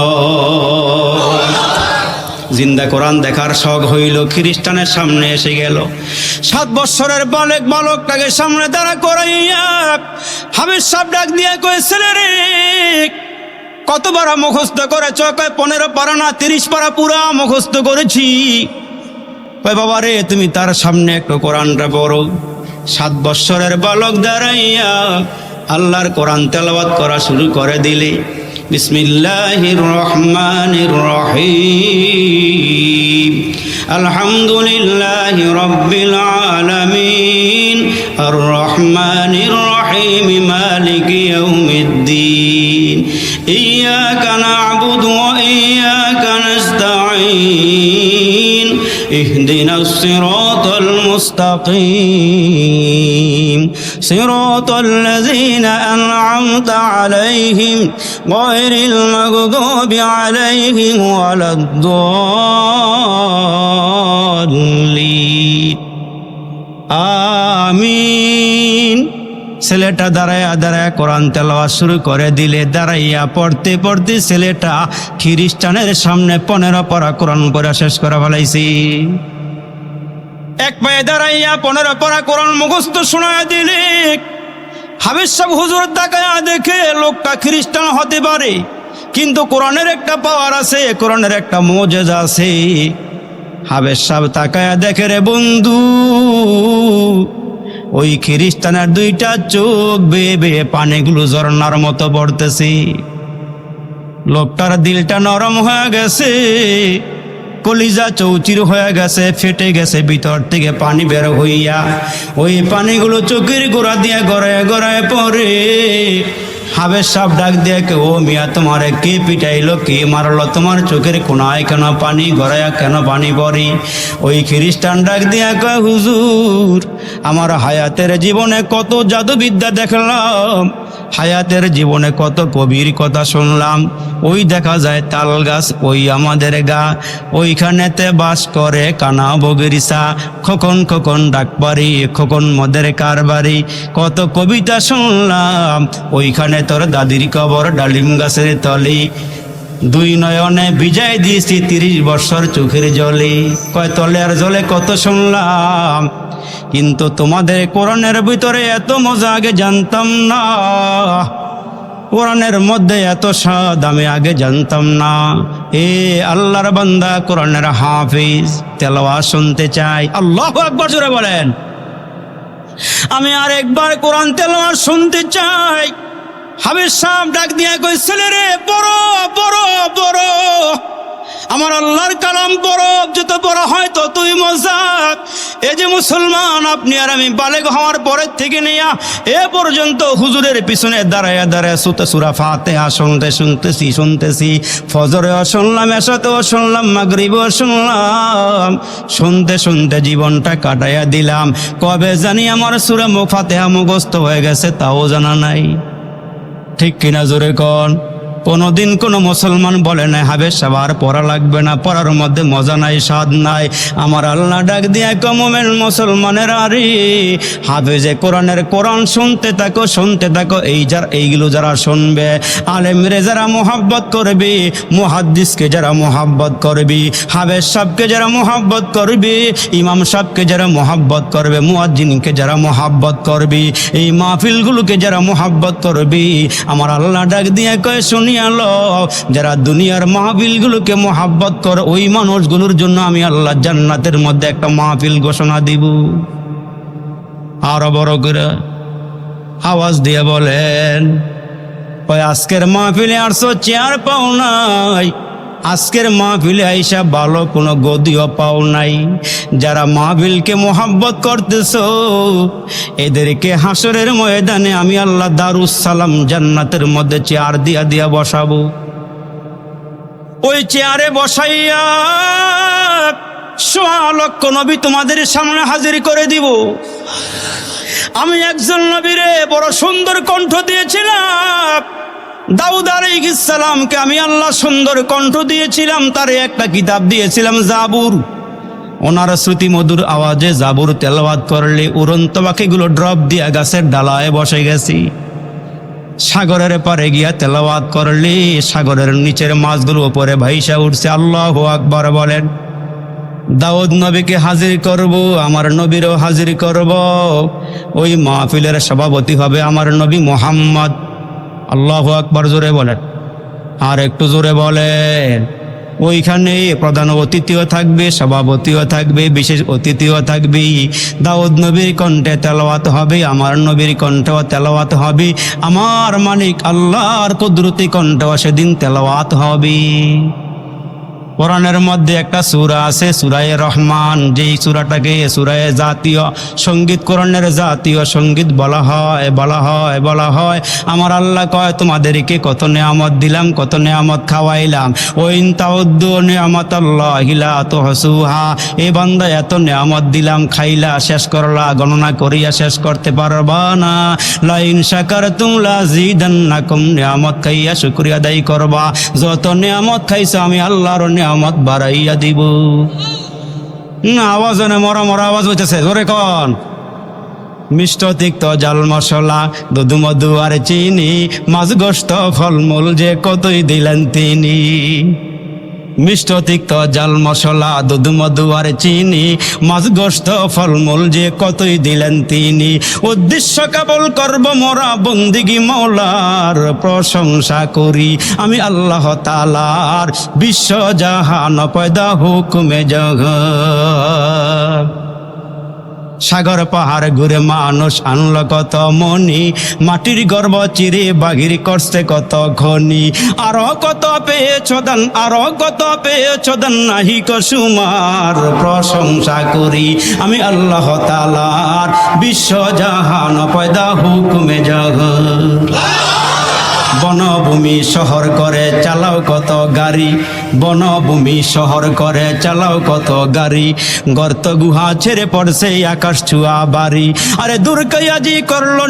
জিন্দা কোরআন দেখার শখ হইল, খ্রিস্টানের সামনে এসে গেল। 7 বৎসরের বালকটাকে সামনে দাঁড়া করাইয়া হাবেজ সাহেব ডাক দিয়া কয়, ছেলে রে, কত পারা মুখস্থ করেছ? কয় 15 পারা না 30 পারা পুরা মুখস্থ করেছি। কয় বাবা রে, তুমি তার সামনে একটু কোরআনটা পড়ো। 7 বৎসরের বালক দাঁড়াইয়া আল্লাহর কোরআন তেলাওয়াত করা শুরু করে দিলে। বিসমিল্লাহির রহমানির রহিম, আলহামদুলিল্লাহি রাব্বিল আলামিন, আর রহমানির রহিম, মালিকি ইয়াউমিদ্দিন, ইয়্যাকা না'বুদু ওয়া ইয়্যাকা নাস্তাঈন, ইহদিনাস সিরাতাল মুস্তাকিম, সিরাতাল লাযীনা আন'আমতা আলাইহিম গায়রিল মাগদুবি আলাইহিম ওয়ালাদ-দাল্লিন, আমিন। ছেলেটা দাঁড়ায় কোরআন তেলাওয়াত শুরু করে দিলে। দাঁড়াইয়া পড়তে পড়তে ছেলেটা খ্রিস্টানের সামনে 15 পারা কোরআন পড়া শেষ করে ফেলাইছি। এক পায়ে দাঁড়াইয়া 15 পারা কোরআন মুখস্থ শোনায় দিলে। হাবেজ সাহেব হুজুর তাকায়া দেখে লোকটা খ্রিস্টান হতে পারে, কিন্তু কোরআনের একটা পাওয়ার আছে, কোরআনের একটা মুজিজা আছে। হাবেজ সাহেব তাকায়া দেখে, রে বন্ধু, ওই খ্রিস্টানের 2টা চোখ বেয়ে বেয়ে পানিগুলো ঝর্ণার মতো পড়তেছে। লোকটার দিলটা নরম হয়ে গেছে, কলিজা চৌচির হয়ে গেছে, ফেটে গেছে ভিতর থেকে পানি বের হইয়া। ওই পানিগুলো চোখের গোড়া দিয়ে গড়ায় গড়ায় পড়ে। হাবেজ সাহেব ডাক দিয়ে, ও মিয়া, তোমারে কে পিটাইলো, কে মারলো? তোমার চোখের কোনায় কেন পানি গড়ায়া, কেন পানি পড়ে? ওই খ্রিস্টান ডাক দিয়া কয়, হুজুর, আমার হায়াতের জীবনে কত জাদুবিদ্যা দেখলাম, হায়াতের জীবনে কত কবির কথা শুনলাম। ওই দেখা যায় তাল গাছ, ওই আমাদের গা, ওইখানেতে বাস করে কানা বগিরিসা, খোকন খোকন ডাকবাড়ি, খোকন মদের কারবারি। কত কবিতা শুনলাম, ওইখানে তোর দাদির কবর ডালিম গাছের তলি। 2 নয়নে ভিজাই দিয়েছি 30 বৎসর চোখের জলে। কয় তলে আর জলে কত শুনলাম, কিন্তু তোমাদের কোরআনের ভিতরে এত মজা আগে জানতাম না, কোরআনের মধ্যে এত স্বাদ আমি আগে জানতাম না। এ আল্লাহর বান্দা, কোরআনের হাফিজ, তেলাওয়াত শুনতে চাই। আল্লাহু আকবার জোরে বলেন। আমি আরেকবার কোরআন তেলাওয়াত শুনতে চাই। হাবেজ সাহেব ডাক দিয়া কই, ছেলে রে, পড়ো পড়ো পড়ো। আমার আল্লাহর কালাম পড়ো, যত পড়া হয় ততই মজা। এই যে মুসলমান, আপনি আর আমি বালেগ হওয়ার পরের থেকে নিয়ে এ পর্যন্ত হুজুরের পিছনে দাঁড়ায় দাঁড়ায় সূরা ফাতিহা শুনতেছি। ফজরেও শুনলাম, এশাতেও শুনলাম, মাগরিবেও শুনলাম, শুনতে জীবনটা কাটাইয়া দিলাম। কবে জানি আমার সূরা ফাতিহা মুখস্থ হয়ে গেছে তাও জানা নাই। ঠিক কিনা জোরে কন? কোনোদিন কোনো মুসলমান বলে না হাবেশ সবার পড়া লাগবে না, পড়ার মধ্যে মজা নাই, স্বাদ নাই। আমার আল্লাহ ডাক দিয়ে কমেন মুসলমানের আরে হাফেজে কোরআনের কোরআন শুনতে থাকো। এইগুলো যারা শুনবে, আলেমরে যারা মোহাব্বত করবি, মুহাদ্দিসকে যারা মোহাব্বত করবি, হাফেজ সাহেবকে যারা মোহাব্বত করবি, ইমাম সাহেবকে যারা মোহাব্বত করবে, মুয়াজ্জিনকে যারা মোহাব্বত করবি, এই মাহফিলগুলোকে যারা মোহাব্বত করবি, আমার আল্লাহ ডাক দিয়ে কয় শুনিয়ালো, যারা দুনিয়ার মাহফিলগুলোকে মোহাব্বত করে ওই মানুষগুলোর জন্য আমি আল্লাহ জান্নাতের মধ্যে একটা মাহফিল ঘোষণা দিব। আরো বড় করে আওয়াজ দিয়ে বলেন, ওই আজকের মাহফিলে আসছো চেয়ার পাও নাই, আজকের মাহফিলে আইসা ভালো কোনো গদিও পাও নাই। যারা মাহফিলকে মোহাব্বত করতেছো এদেরকে হাসরের ময়দানে আমি আল্লাহ দারুস সালাম জান্নাতের মধ্যে চেয়ার দিয়া বসাবো। ওই চেয়ারে বসাইয়া ১০০ লক্ষ নবী তোমাদের সামনে হাজির করে দিব। আমি একজন নবীরে বড় সুন্দর কণ্ঠ দিয়েছিলাম, দাউদ আলাইহিস সালামকে আমি আল্লাহ সুন্দর কণ্ঠ দিয়েছিলাম, তারে একটা কিতাব দিয়েছিলাম জাবুর। ওনার শ্রুতি মধুর আওয়াজে জাবুর তেলাওয়াত করলে উড়ন্ত পাখিগুলো ড্রপ দিয়া গাছের ডালায় বসে গেছি। সাগরের পারে গিয়া তেলাওয়াত করলে সাগরের নিচের মাছগুলো উপরে ভাইসা উঠছে। আল্লাহু আকবার বলেন। দাউদ নবীকে হাজির করব, আমার নবীরও হাজির করব। ওই মাহফিলের সভাপতি হবে আমার নবী মুহাম্মদ। আল্লাহু আকবার জোরে বলেন, আর একটু জোরে বলেন। ওইখানে প্রধান অতিথিও থাকবে, সভাপতিও থাকবে, বিশেষ অতিথিও থাকবে। দাউদ নবীর কণ্ঠে তেলাওয়াত হবে, আমার নবীর কণ্ঠেও তেলাওয়াত হবে, আমার মালিক আল্লাহর কুদরতি কণ্ঠেও সেদিন তেলাওয়াত হবে। কোরআনের মধ্যে একটা সূরা আছে সূরায়ে রহমান, যেই সূরাটাকে সূরায়ে জাতীয় সঙ্গীত, কোরআনের জাতীয় সঙ্গীত বলা হয়। আমার আল্লাহ কয় তোমাদেরকে কত নেয়ামত দিলাম, কত নেয়ামত খাওয়াইলাম। ওইন তাউদ্দু নিয়ামাতাল্লাহি লা তুহসুহা, এ বান্দা এত নেয়ামত দিলাম, খাইলা শেষ করলা, গণনা করিয়া শেষ করতে পারবা না। লাইন শাকারতুম লাযিদান্নাকুম, নেয়ামত খাইয়া শুকরিয়া আদায় করবা। যত নেয়ামত খাইছো আমি আল্লাহর নেয়ামত বাড়াইয়া দিব। আওয়াজ মরা আওয়াজ হইতেছে, জোরে কন। মিষ্ট তিক্ত জাল মশলা, দুধু মধু আর চিনি, মাছ গোস্ত ফলমূল যে কতই দিলেন তিনি। মিষ্ট তিক্ত জাল মশলা, দুধু মধু আর চিনি, মাছ গোস্ত ফলমূল যে কতই দিলেন তিনি। উদ্দেশ্য কেবল করব মোরা বন্দিগি মৌলার, প্রশংসা করি আমি আল্লাহ তাআলার, বিশ্ব জাহান পয়দা হুকুমে জগৎ। সাগর পাহাড় ঘুরে মানুষ আনলো কত মনি, মাটির গর্ব চিরে বাঘির করছে কত খনি। আরো কত পেয়েছ দান, নাহি কসুমার, প্রশংসা করি আমি আল্লাহ তাআলার, বিশ্ব জাহান পয়দা হুকুমে জগৎ। বনভূমি শহর করে চালাও কত গাড়ি, বনভূমি শহর করে চালাও কত গাড়ি, গর্ত গুহা ছেড়ে পড়ছে আকাশ ছুয়া বাড়ি। আরে দুর্গায়াজি করলো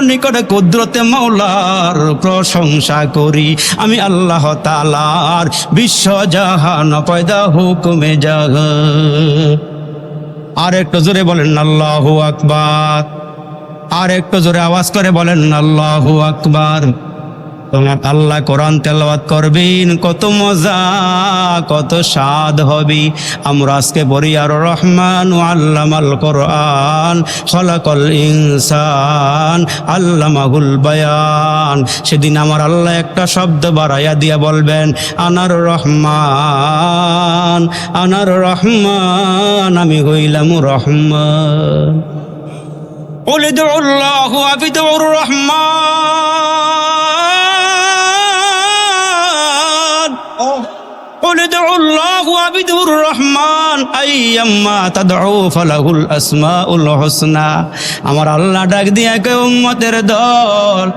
নিকট, কুদরতে মৌলার, প্রশংসা করি আমি আল্লাহ তাআলার, বিশ্ব জাহান পয়দা হুকুমে জগৎ। আর একটু জোরে বলেন আল্লাহু আকবার, আর একটু জোরে আওয়াজ করে বলেন আল্লাহু আকবার। তোমার আল্লাহ কোরআন তেলাওয়াত করবেন, কত মজা কত স্বাদ হবে। আমরা আজকে পড়ি আর রহমান আল্লামাল কোরআন, খলাকাল ইনসান আল্লামাহুল বায়ান। সেদিন আমার আল্লাহ একটা শব্দ বাড়াইয়া দিয়া বলবেন আনার রহমান, আমি হইলাম রহমান। قل ادعوا الله وادعوا الرحمن আবিদুর রহমান আইয়াম্মা তাদউ ফালাহুল আসমাউল হুসনা। আমার আল্লাহ ডাক দিয়ে কয় উম্মতের দল,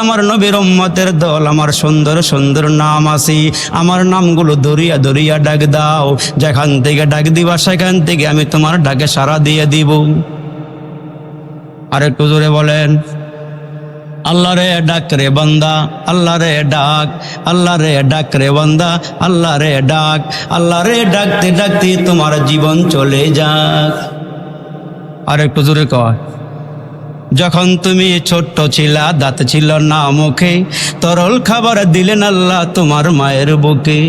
আমার নবীর উম্মতের দল, আমার সুন্দর সুন্দর নাম আছে, আমার নামগুলো দরিয়া দরিয়া ডাক দাও, যেখান থেকে ডাক দিবা সেখান থেকে আমি তোমার ডাকে সাড়া দিয়ে দিব। আর একটু জোরে বলেন, আল্লাহ রে ডাক রে বান্দা, আল্লাহ রে ডাক, আল্লাহ রে ডাক রে বান্দা, আল্লাহ রে ডাক, আল্লাহ রে ডাকতে ডাকতে তোমার জীবন চলে যাক। আর একটু জোরে কয়, যখন তুমি ছোট্ট ছিলা, দাঁত ছিল না মুখে, তরল খাবার দিলেন আল্লাহ তোমার মায়ের বুকে।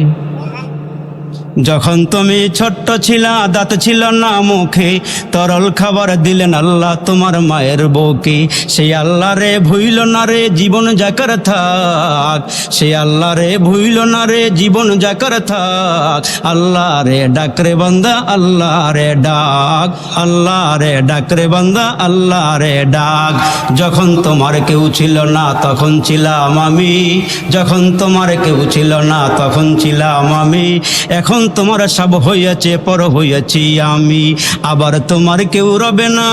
যখন তুমি ছোট্ট ছিলা, দাঁত ছিল না মুখে, তরল খাবার দিলেন আল্লাহ তোমার মায়ের বুকে। সেই আল্লাহ রে ভুইল না রে জীবন যাকার থাক, সেই আল্লাহ রে ভুইল না রে জীবন যাকার থাক। আল্লাহ রে ডাক রে বান্দা, আল্লাহ রে ডাক, আল্লাহ রে ডাক রে বান্দা, আল্লাহ রে ডাক। যখন তোমার কেউ ছিল না তখন ছিলাম আমি, যখন তোমার কেউ ছিল না তখন ছিলাম আমি, এখন তোমার সব হইয়াছে পর হইয়াছি আমি। আবার তোমার কেউ রবে না,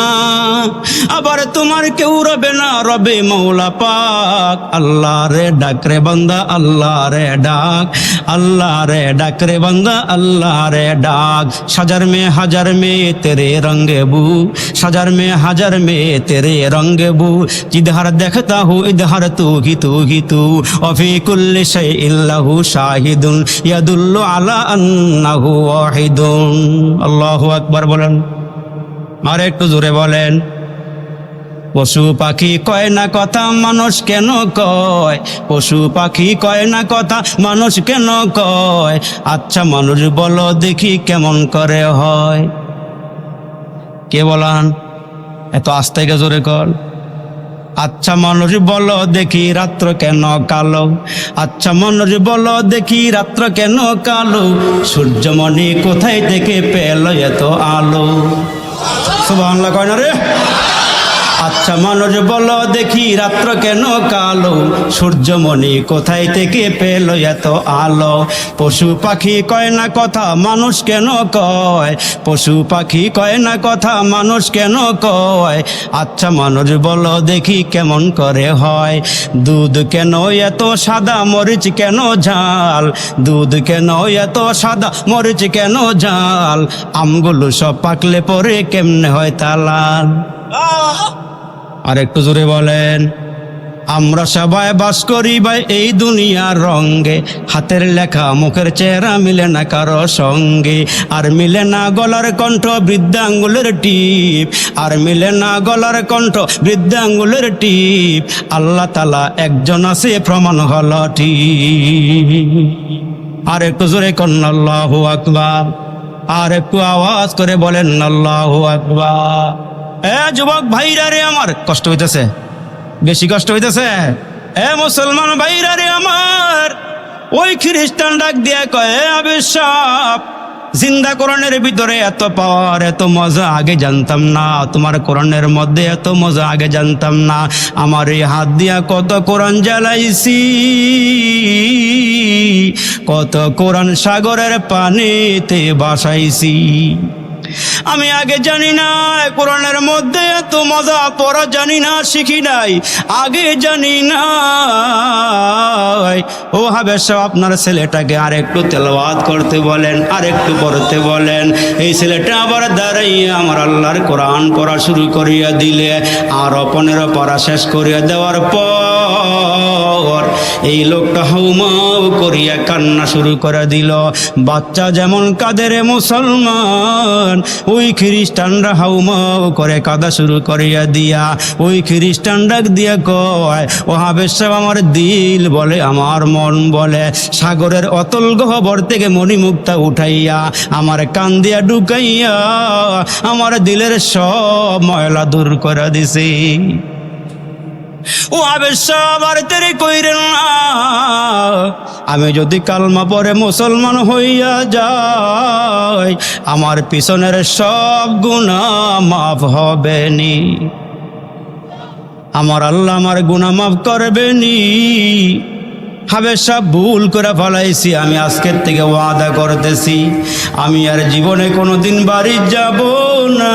আবার তোমার কেউ রবে না, রবে মৌলা পাক। আল্লাহ রে ডাক রে বান্দা, আল্লাহ রে ডাক, আল্লাহ রে ডাক রে বান্দা, আল্লাহ রে ডাক। সাজার মে তেরে রंगे बू, साजार में हजार में तेरे रंग बू, जिधर देखता हूँ इधर तू ही तू ही तू, वफी कुल्ली शैइन लहू शाहिदुन यदुल्लु अला अन्नहु वाहिदुन। अल्लाहु আকবার বলেন, আর একটু জোরে বলেন। পশু পাখি কয় না কথা মানুষ কেন কয়, পশু পাখি কয় না কথা মানুষ কেন কয়, আচ্ছা মানুষ বলো দেখি কেমন করে হয়। কে বলান, এত আস্তে কে জোরে কর। আচ্ছা মানুষ বলো দেখি রাত্র কেন কালো, আচ্ছা মানুষ বলো দেখি রাত্র কেন কালো, সূর্যমণি কোথায় থেকে পেল এত আলো। সুবহানাল্লাহ কয় না রে। আচ্ছা মানুষ বলো দেখি রাত্র কেন কালো, সূর্যমণি কোথায় থেকে পেল এত আলো। পশু পাখি কয় না কথা মানুষ কেন কয়, পশু পাখি কয় না কথা মানুষ কেন কয়, আচ্ছা মানুষ বলো দেখি কেমন করে হয়। দুধ কেন এত সাদা মরিচ কেন ঝাল, দুধ কেন এত সাদা মরিচ কেন ঝাল, আমগুলো সব পাকলে পরে কেমনে হয় তা লাল। আর একটু জোরে বলেন। আমরা সবাই বাস করি ভাই এই দুনিয়ার রঙ্গে, হাতের লেখা মুখের চেহারা মিলে না কারো সঙ্গে, আর মিলে না গলার কণ্ঠ বৃদ্ধাঙ্গুলের টিপ, আর মিলে না গলার কণ্ঠ বৃদ্ধাঙ্গুলের টিপ, আল্লাহ তাআলা একজন আছে প্রমাণ হলো ঠিক। আর একটু জোরে করেন আল্লাহু আকবার, আর একটু আওয়াজ করে বলেন আল্লাহু আকবার। যুবক ভাইরা রে আমার কষ্ট হইতেছে, বেশি কষ্ট হইতেছে। মুসলমান ভাইরা রে আমার, ওই খ্রিস্টান ডাক দিয়া কয় আবিশাপ, জিন্দা কোরআনের ভিতরে এত পাওয়ার এত মজা আগে জানতাম না, তোমার কোরআনের মধ্যে এত মজা আগে জানতাম না। আমার এই হাত দিয়া কত কোরআন জ্বালাইছি, কত কোরআন সাগরের পানিতে ভাসাইছি। আমি আগে জানি না কোরআনের মধ্যে এত মজা, পড়া জানি না শিখি নাই, আগে জানি না। ও হাবেশ সাহেব, আপনার ছেলেটাকে আর একটু তেলাওয়াত করতে বলেন, আর একটু পড়তে বলেন। এই ছেলেটা আবার দাঁড়াইয়া আমার আল্লাহর কোরআন পড়া শুরু করিয়া দিলে, আর 15 পড়া শেষ করিয়া দেওয়ার পর এই লোকটা হাউমাউ করিয়া কান্না শুরু করে দিল। বাচ্চা যেমন কাঁদে রে মুসলমান, ওই খ্রিস্টানরা হাউমাউ করে কাঁদা শুরু করিয়া দিয়া, ওই খ্রিস্টান ডাক দিয়া কয় ও হাবেশ সাহেব, আমার দিল বলে আমার মন বলে, সাগরের অতল গহ্বর থেকে মণিমুক্তা উঠাইয়া আমার কান দিয়া ঢুকাইয়া আমার দিলের সব ময়লা দূর করে দিছে। ও হাবেশ সাহেব, আর দেরি কইরেন না, আমি যদি কালমা পরে মুসলমান হইয়া যাই, আমার পিছনের সব গুনাহ মাফ হবে নি, আমার আল্লাহ আমার গুনাহ মাফ করবে নি। হাফেজ সাহেব ভুল করে ফেলাইছি, আমি আজকের থেকে ওয়াদা করতেছি আমি আর জীবনে কোনোদিন বাড়ি যাব না।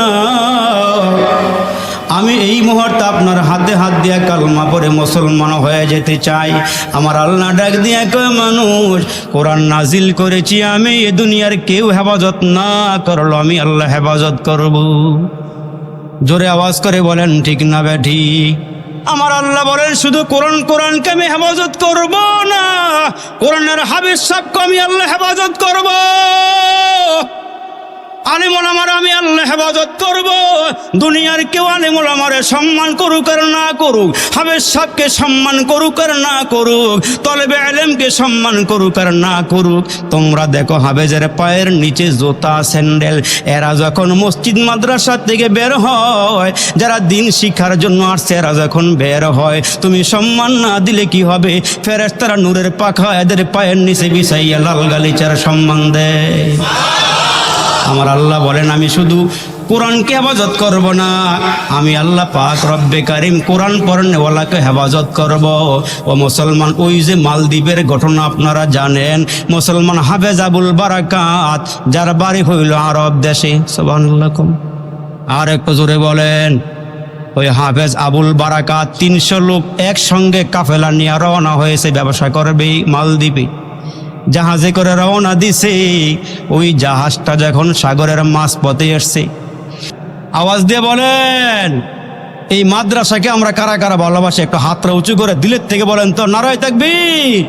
আমি এই মুহূর্তে আপনার হাতে হাত দিয়ে কালমা পড়ে মুসলমান হয়ে যেতে চাই। আমার আল্লাহ ডাক দিয়ে কয়, মানুষ কোরআন নাজিল করেছি আমি, এ দুনিয়ার কেউ হেফাজত না করলো আমি আল্লাহ হেফাজত করব। জোরে আওয়াজ করে বলেন ঠিক না বেঠি? আমার আল্লাহ বলেন শুধু কোরআনকে আমি হেফাজত করব না, কোরআনের হাফেজ সাহেবকে আমি আল্লাহ হেফাজত করব, আলেম ওলামার আমি আল্লাহ হেফাজত করব। দুনিয়ার কেউ আলেম ওলামারে সম্মান করুক আর না করুক, হাফেজ সাহেবকে সম্মান করুক আর না করুক, তলেবে ইলমকে সম্মান করুক আর না করুক, তোমরা দেখো হাফেজের পায়ের নিচে জুতা স্যান্ডেল, এরা যখন মসজিদ মাদ্রাসা থেকে বের হয়, যারা দিন শিক্ষার জন্য আসছে এরা যখন বের হয়, তুমি সম্মান না দিলে কি হবে? ফেরেশতারা নূরের পাখা এদের পায়ের নিচে বিছাইয়া লাল গালিচার সম্মান দেয়। আমার আল্লাহ বলেন আমি শুধু কোরআনকে হেফাজত করব না, আমি আল্লাহ পাক রব্বে কারিম কোরআন পড়নেওয়ালাকে হেফাজত করব। ও মুসলমান, ওই যে মালদ্বীপের ঘটনা আপনারা জানেন, মুসলমান হাফেজ আবুল বারাকাত যার বাড়ি হইল আরব দেশে, সুবহানাল্লাহ, আর একটু জোরে বলেন। ওই হাফেজ আবুল বারাকাত 300 লোক একসঙ্গে কাফেলা নিয়ে রওনা হয়েছে ব্যবসা করবে মালদ্বীপে। জাহাজে করে রওনা দিছে, ওই জাহাজটা যখন সাগরের মাঝপথে এসছে, আওয়াজ দিয়ে বলেন এই মাদ্রাসাকে আমরা কারা কারা ভালোবাসি? একটু হাতটা উঁচু করে দিলের থেকে বলেন তো নারায়ে তাকবীর,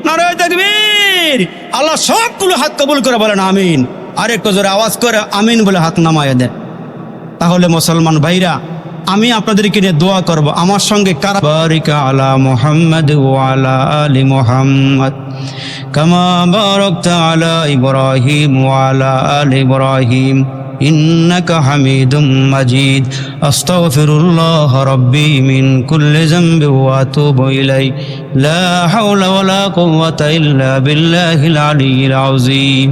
নারায়ে তাকবীর। আল্লাহ সবগুলো হাত কবুল করে বলেন আমিন। আর একটু জোরে আওয়াজ করে আমিন বলে হাত নামায় দেন। তাহলে মুসলমান ভাইরা, আমি আপনাদেরকে নিয়ে দোয়া করব, আমার সঙ্গে কারা? বারিকা আলা মুহাম্মদ ওয়া আলা আলি মুহাম্মদ কামা বারাকতা আলা ইব্রাহিম ওয়া আলা আলি ইব্রাহিম ইন্নাকা হামিদুম মাজিদ। আস্তাগফিরুল্লাহ রাব্বি মিন কুল্লি যামবি ওয়া আতুবু ইলাইহি লা হাওলা ওয়া লা কুওয়াতা ইল্লা বিল্লাহিল আলিয়্যিল আযীম।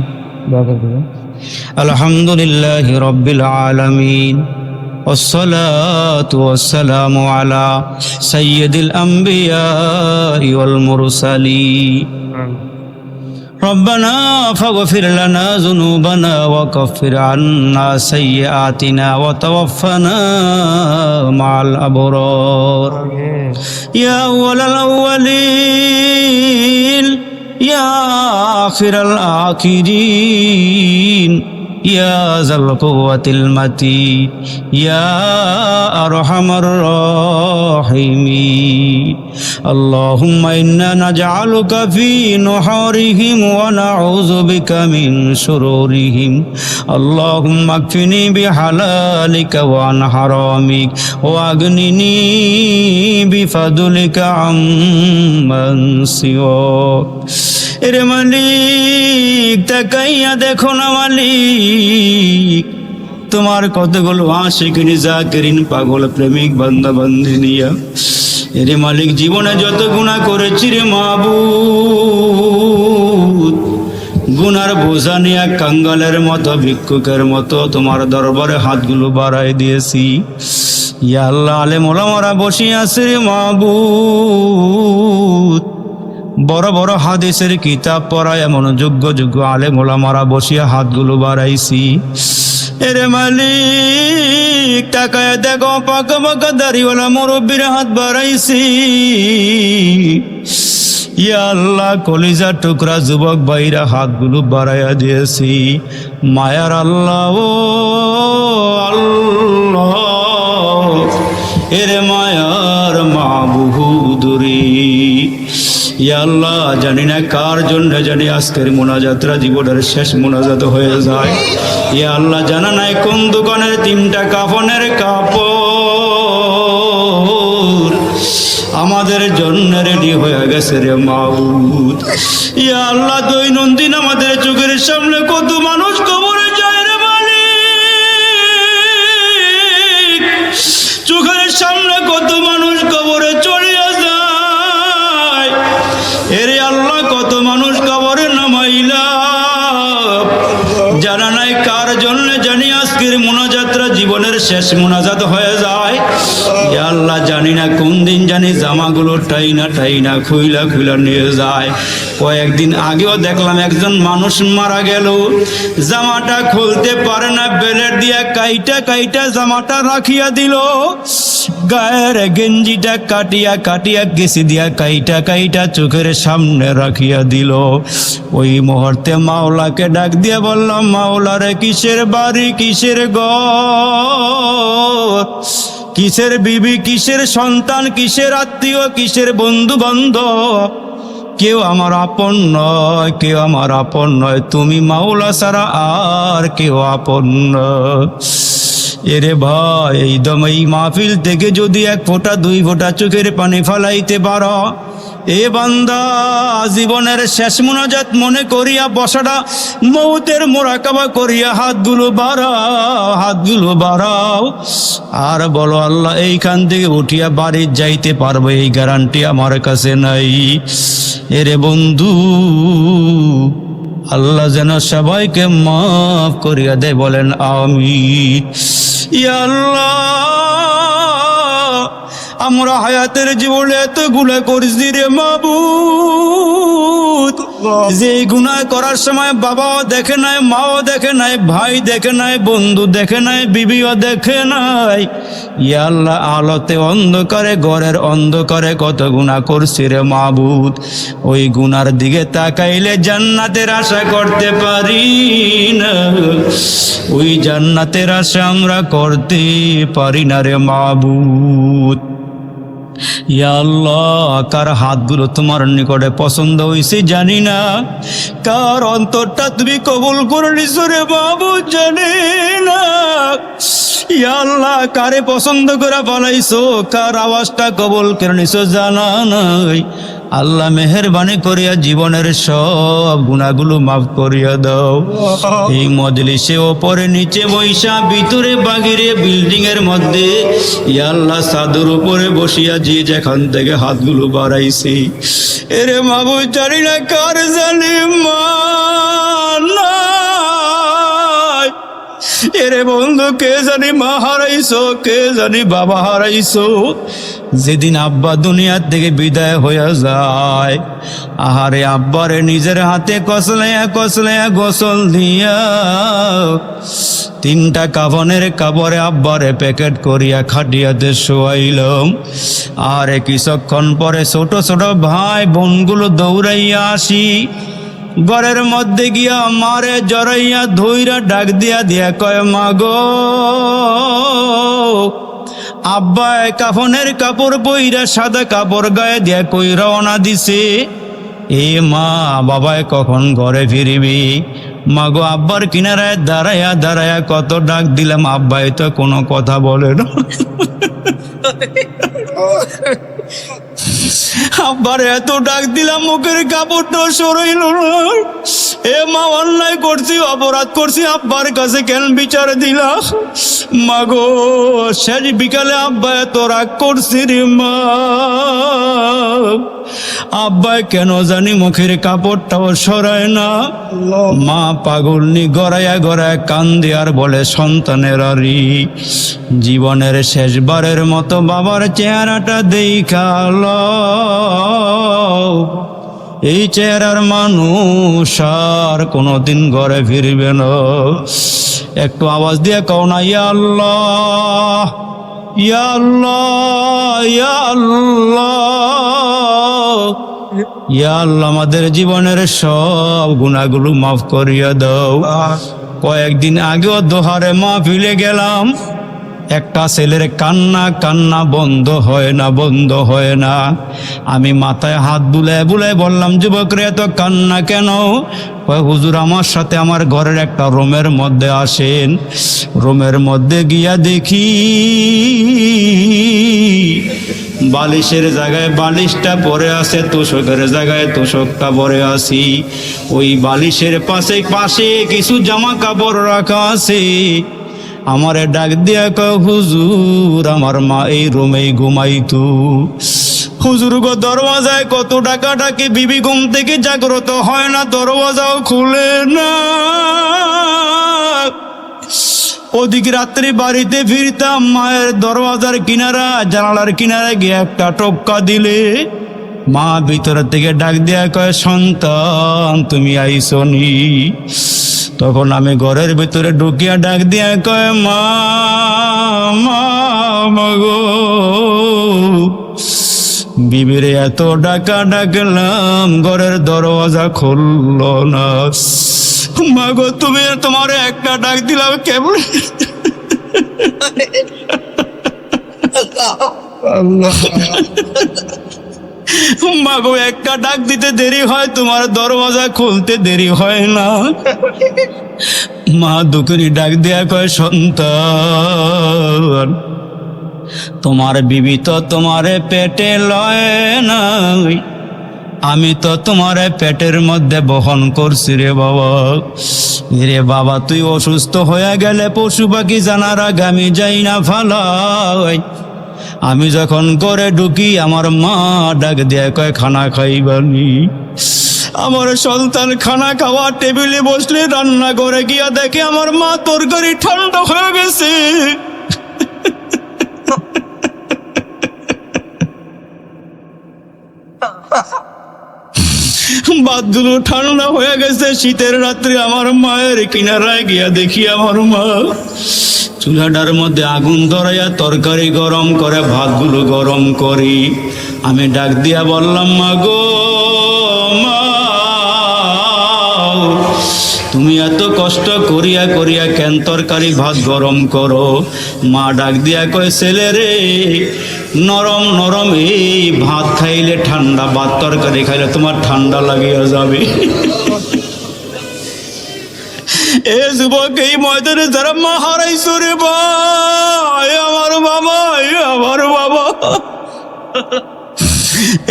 আলহামদুলিল্লাহি রাব্বিল আলামিন والصلاة والسلام على سيد الأنبياء والمرسلين. ربنا فاغفر لنا ذنوبنا وكفر عنا سيئاتنا وتوفنا مع الأبرار. يا أول الأولين يا آخر الآخرين يا ذا القوة المتين يا أرحم الراحمين. اللهم إنا نجعلك في نحورهم ونعوذ بك من شرورهم. اللهم اكفني بحلالك وعن حرامك واغنني بفضلك عمن سواك. এরে মালিক তাকাইয়া দেখো না মালিক, তোমার কতগুলো আশিকিন জাকিরিন পাগল প্রেমিক বান্দা বান্দিনিয়া। এরে মালিক জীবনে যত গুনাহ করেছি রে মাবুদ, গুনার বোঝা নিয়ে কাঙ্গালের মতো ভিক্ষুকের মতো তোমার দরবারে হাতগুলো বাড়াই দিয়েছি। ইয়া আল্লাহ, আলেম ওলামারা বসে আছে রে মাবুদ, বড় বড় হাদিসের কিতাব পড়ায় এমন যোগ্য যোগ্য আলেম ওলামারা বসিয়া হাতগুলো বাড়াইছি। এরে মালিক তাকায় দেখো পাকা পাকা দাড়িওয়ালা মুরব্বীর হাত বাড়াইছি। ইয়া আল্লাহ, কলিজার টুকরা যুবক ভাইরা হাতগুলো বাড়াইয়া দিয়েছি। মায়ার আল্লাহ, ও আল্লাহ, এরে মায়ার মাবুদুরি। ইয়া আল্লাহ, জানি না কার জন্য জানি আজকের মোনাজাতরা জীবনের শেষ মোনাজাত হয়ে যায়। ইয়া আল্লাহ, জানা নাই কোন দোকানের 3টা কাফনের কাপড় আমাদের জন্য রেডি হয়ে গেছে রে মাবুদ। ইয়া আল্লাহ, দৈনন্দিন আমাদের চোখের সামনে কত মানুষ কবরে যায় রে মালিক, চোখের সামনে কত মানুষ কবরে চলে যায়। এরে আল্লাহ, কত মানুষ কবরে নামাইলা, জানা নাই কার জন্য জানি আজকের মোনাজাতরা জীবনের শেষ মুনাজাত হয়ে যায়। ইয়া আল্লাহ, জানি না কোন দিন জানি জামাগুলো টাইনা খুইলা নিয়ে যায়। কয়েকদিন আগেও দেখলাম একজন মানুষ মারা গেল, জামাটা খুলতে পারে না, বেলের দিয়া কাইটা জামাটা রাখিয়া দিল, গায়ের গেঞ্জিটা কাটিয়া গেছি দিয়া কাইটা চোখের সামনে রাখিয়া দিল। ওই মুহূর্তে মাওলাকে ডাক দিয়ে বললাম, মাওলা রে, কিসের বাড়ি, কিসের ঘর, কিসের বিবি, কিসের সন্তান, কিসের আত্মীয়, কিসের বন্ধু বান্ধব, কেউ আমার আপন নয়, কেউ আমার আপন নয়, তুমি মাওলা ছাড়া আর কেউ আপন নয়। এরে ভাই, এই মাহফিল থেকে যদি 1 ফোঁটা 2 ফোঁটা চোখের পানি ফালাইতে পারো, এ বান্দা, জীবনের শেষ মুনাজাত মনে করিয়া বসাটা মৌতের মোরাকাবা করিয়া হাতগুলো বাড়াও আর বলো, আল্লাহ, এইখান থেকে উঠিয়া বাড়ি যাইতে পারবো, এই গ্যারান্টি আমার কাছে নাই। এরে বন্ধু, আল্লাহ যেন সবাইকে মাফ করিয়া দেয়, বলেন আমিন। ইয়া আল্লাহ, আমরা হায়াতের জীবনে এত গুনাহ করছি রে মাবুদ, যে গুনাহ করার সময় বাবাও দেখে নাই, মাও দেখে নাই, ভাই দেখে নাই, বন্ধু দেখে নাই, বিবিও দেখে নাই। ইয়া আল্লাহ, আলোতে অন্ধকারে, ঘরের অন্ধকারে কত গুনাহ করছি রে মাবুদ। ওই গুনার দিকে তাকাইলে জান্নাতের আশা করতে পারি না, ওই জান্নাতের আশা আমরা করতে পারি না রে মাবুদ। ইয়া আল্লাহ, কার হাতগুলো তোমার নিকটে পছন্দ হয়েছে জানি না, কার অন্তরটা তুমি কবুল করে নিছো রে মাবুদ জানি না। ইয়া আল্লাহ, কারে পছন্দ করে পালাইছো, কার আওয়াজটা কবুল করে নিছো জানা নাই। আল্লাহ, মেহেরবানি করিয়া জীবনের সব গুনাহগুলো মাফ করিয়া দাও। এই মজলিসে ওপরে নিচে বৈশা, ভিতরে বাহিরে বিল্ডিং এর মধ্যে, ইয়া আল্লাহ, ছাদের উপরে বসিয়া যে যেখান থেকে হাতগুলো বাড়াইছি, এরে মাবুদ জানি না কার জানি মা নাই, এরে বন্ধু কে জানি মা হারাইছো, কে জানি বাবা হারাইছো। যেদিন আব্বা দুনিয়ার থেকে বিদায় হয়ে যায়, আহারে আব্বারে নিজের হাতে কসলাইয়া গোসল দিয়া 3টা কাফনের কাপড়ে আব্বারে প্যাকেট করিয়া খাটিয়াতে শোয়াইলাম। আর কিছুক্ষণ পরে ছোট ছোট ভাই বোনগুলো দৌড়াইয়া আসি, ঘরের মধ্যে গিয়া মারে জড়াইয়া ধইরা ডাক দিয়া কয়, মা গো, আব্বা কাফনের কাপড় পইরা সাদা কাপড় গায়ে দিয়া কই রওনা দিছে, এ মা, বাবায় কখন ঘরে ফিরবি? মা গো, আব্বার কিনারায় দাঁড়ায়া কত ডাক দিলাম, আব্বাই তো কোনো কথা বলে না। আব্বার এত ডাক দিলাম, মুখের কাপড়টা সরাইল না। এ মা, অন্যায় করছি, অপরাধ করছি, আব্বার কাছে কেন বিচার দিলাম? মা গো, শেষ বিকালে আব্বা এত রাগ করছি রে মা। আব্বাই কেন জানি মুখের কাপড়টাও সরায় না। মা পাগলনি গড়াইয়া কান্দে আর বলে, সন্তানের আরি, জীবনের শেষবারের মতো বাবার চেহারাটা দেখাল, এই চেহারার মানুষ আর কোনোদিন ঘরে ফিরবে না। একটু আওয়াজ দিয়ে কও না, ইয়া আল্লাহ, ইয়া আল্লাহ, ইয়া আল্লাহ, ইয়া আল্লাহ, আমাদের জীবনের সব গুনাহগুলো মাফ করিয়া দাও। কয়েকদিন আগেও দোহারে মাহফিলে গেলাম, একটা ছেলের কান্না বন্ধ হয় না। আমি মাথায় হাত বুলাই বললাম, যুবকরে এত কান্না কেন? হুজুর, আমার সাথে আমার ঘরের একটা রুমের মধ্যে আসেন। রুমের মধ্যে গিয়া দেখি বালিশের জায়গায় বালিশটা পরে আছে, তোষকের জায়গায় তোষকটা পরে আছি। ওই বালিশের পাশে কিছু জামা কাপড় রাখা আছে। আমারে ডাক দিয়া কয়, হুজুর, আমার মা এই রুমেই ঘুমাইতো। হুজুর গো, দরওয়াজায় কত ডাকাডাকি, বিবি ঘুম থেকে জাগ্রত হয় না, দরওয়াজাও খুলে না। ওদিক রাত্রি বাড়িতে ফিরতাম, মায়ের দরওয়াজার কিনারা জানালার কিনারে গিয়ে একটা টোক্কা দিলে মা ভিতর থেকে ডাক দিয়া কয়, সন্তান তুমি আইসনি। তখন আমি ঘরের ভিতরে ঢুকিয়া ডাক দিয়া কয়, মা মা মাগো। বিবিরে এত ডাকা ডাকলাম, ঘরের দরওয়াজা খুলল না। মাগো তুমি, তোমার একটা ডাক দিলাম কেমন। মাগো একটা ডাক দিতে দেরি হয়, তোমার দরওয়াজা খুলতে দেরি হয় না। মা দুঃখিনী ডাক দেয়া কয়, সন্তান তোমার বিবি তো তোমারে পেটে লয় নাই, আমি তো তোমার পেটের মধ্যে বহন করছি রে বাবা। রে বাবা, তুই অসুস্থ হয়ে গেলে পশু পাখি জানার আগে আমি যাই না ফালাই। আমি যখন করে ঢুকি আমার মা ডাক দেয়া কয়, খানা খাইবানি। আমার সন্তান খানা খাওয়া টেবিলে বসলে রান্না করে গিয়া দেখে আমার মা তরকারি ঠান্ডা হয়ে গেছে। ভাতগুলো ঠান্ডা হয়ে গেছে। শীতের রাত্রে আমার মায়ের কিনারায় গিয়া দেখি আমার মা চুলাটার মধ্যে আগুন ধরাইয়া তরকারি গরম করে ভাতগুলো গরম করি। আমি ডাক দিয়া বললাম, মা গো মা, তুমি এত কষ্ট করিয়া করিয়া কেন তরকারি ভাত গরম করো? মা ডাক দিয়া কয়, ছেলে রে, নরম নরম এই ভাত খাইলে ঠান্ডা, ভাত তরকারি খাইলে তোমার ঠান্ডা লাগিয়া যাবে। এ যুবক, এই ময়দানে যারা মা হারাইছো রে ভাই, আমার বাবা, আমার বাবা,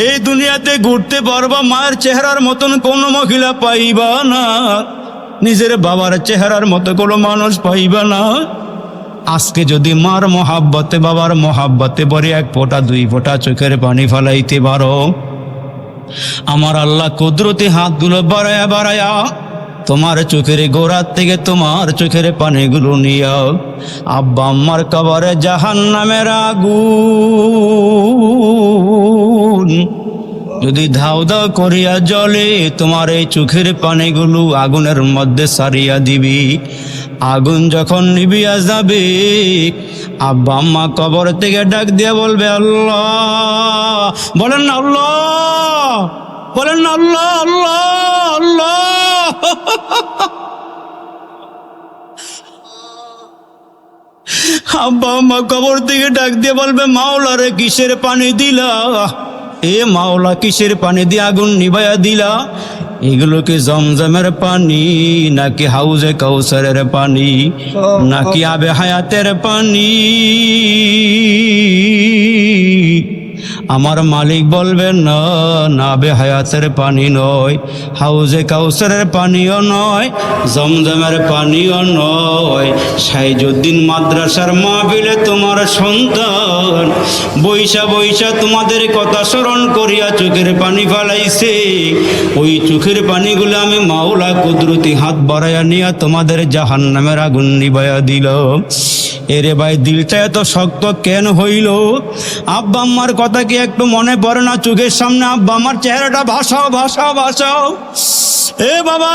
এই দুনিয়াতে ঘুরতে পারবা, মায়ের চেহারার মতন কোনো মহিলা পাইবা না, নিজের বাবার চেহারার মতো কোনো মানুষ পাইবা না। আজকে যদি মার মহাব্বতে, বাবার মহাব্বতে পরে এক ফোঁটা দুই ফোঁটা চোখের পানি ফেলাইতে পারো, আমার আল্লাহ কুদরতি হাতগুলো বাড়ায়া বাড়ায়া তোমার চোখের গোড়ার থেকে তোমার চোখের পানিগুলো নিয়া আব্বা আম্মার কবরে জাহান্নামের আগুন যদি ধাও ধাও করিয়া জ্বলে, তোমার এই চোখের পানিগুলো আগুনের মধ্যে সারিয়া দিবি। আগুন যখন নিবিয়া যাবে, আব্বা আম্মা কবর থেকে ডাক দিয়া বলবে, আল্লাহ। বলেন না আল্লাহ, বলেন না আল্লাহ, আল্লাহ আল্লাহ। আব্বা আম্মা কবর থেকে ডাক দিয়ে বলবে, মাওলা রে কিসের পানি দিলা? এ মাওলা কিসের পানি দিয়ে আগুন নিভাইয়া দিলা? এগুলো কি জমজমের পানি, নাকি হাউজে কাউসারের পানি, নাকি আবে হায়াতের পানি? আমার মালিক বলবেন, না না, আবে হায়াতের পানি নয়, হাউজে কাউসারের পানিও নয়, জমজমের পানিও নয়। সাইজুদ্দিন মাদ্রাসার মাহফিলে তোমার সন্তান বৈশা বৈশা তোমাদের কথা স্মরণ করিয়া চোখের পানি ফালাইছে। ওই চোখের পানিগুলো আমি মাওলা কুদরতি হাত বাড়াইয়া নিয়া তোমাদের জাহান্নামের আগুন নিবাইয়া দিল। এরে ভাই, দিলটা এত শক্ত কেন হইল? আব্বা আম্মার কথা কি একটু মনে পড়ে না? চোখের সামনে আব্বা আমার চেহারাটা ভাসাও ভাসাও ভাসাও। এ বাবা।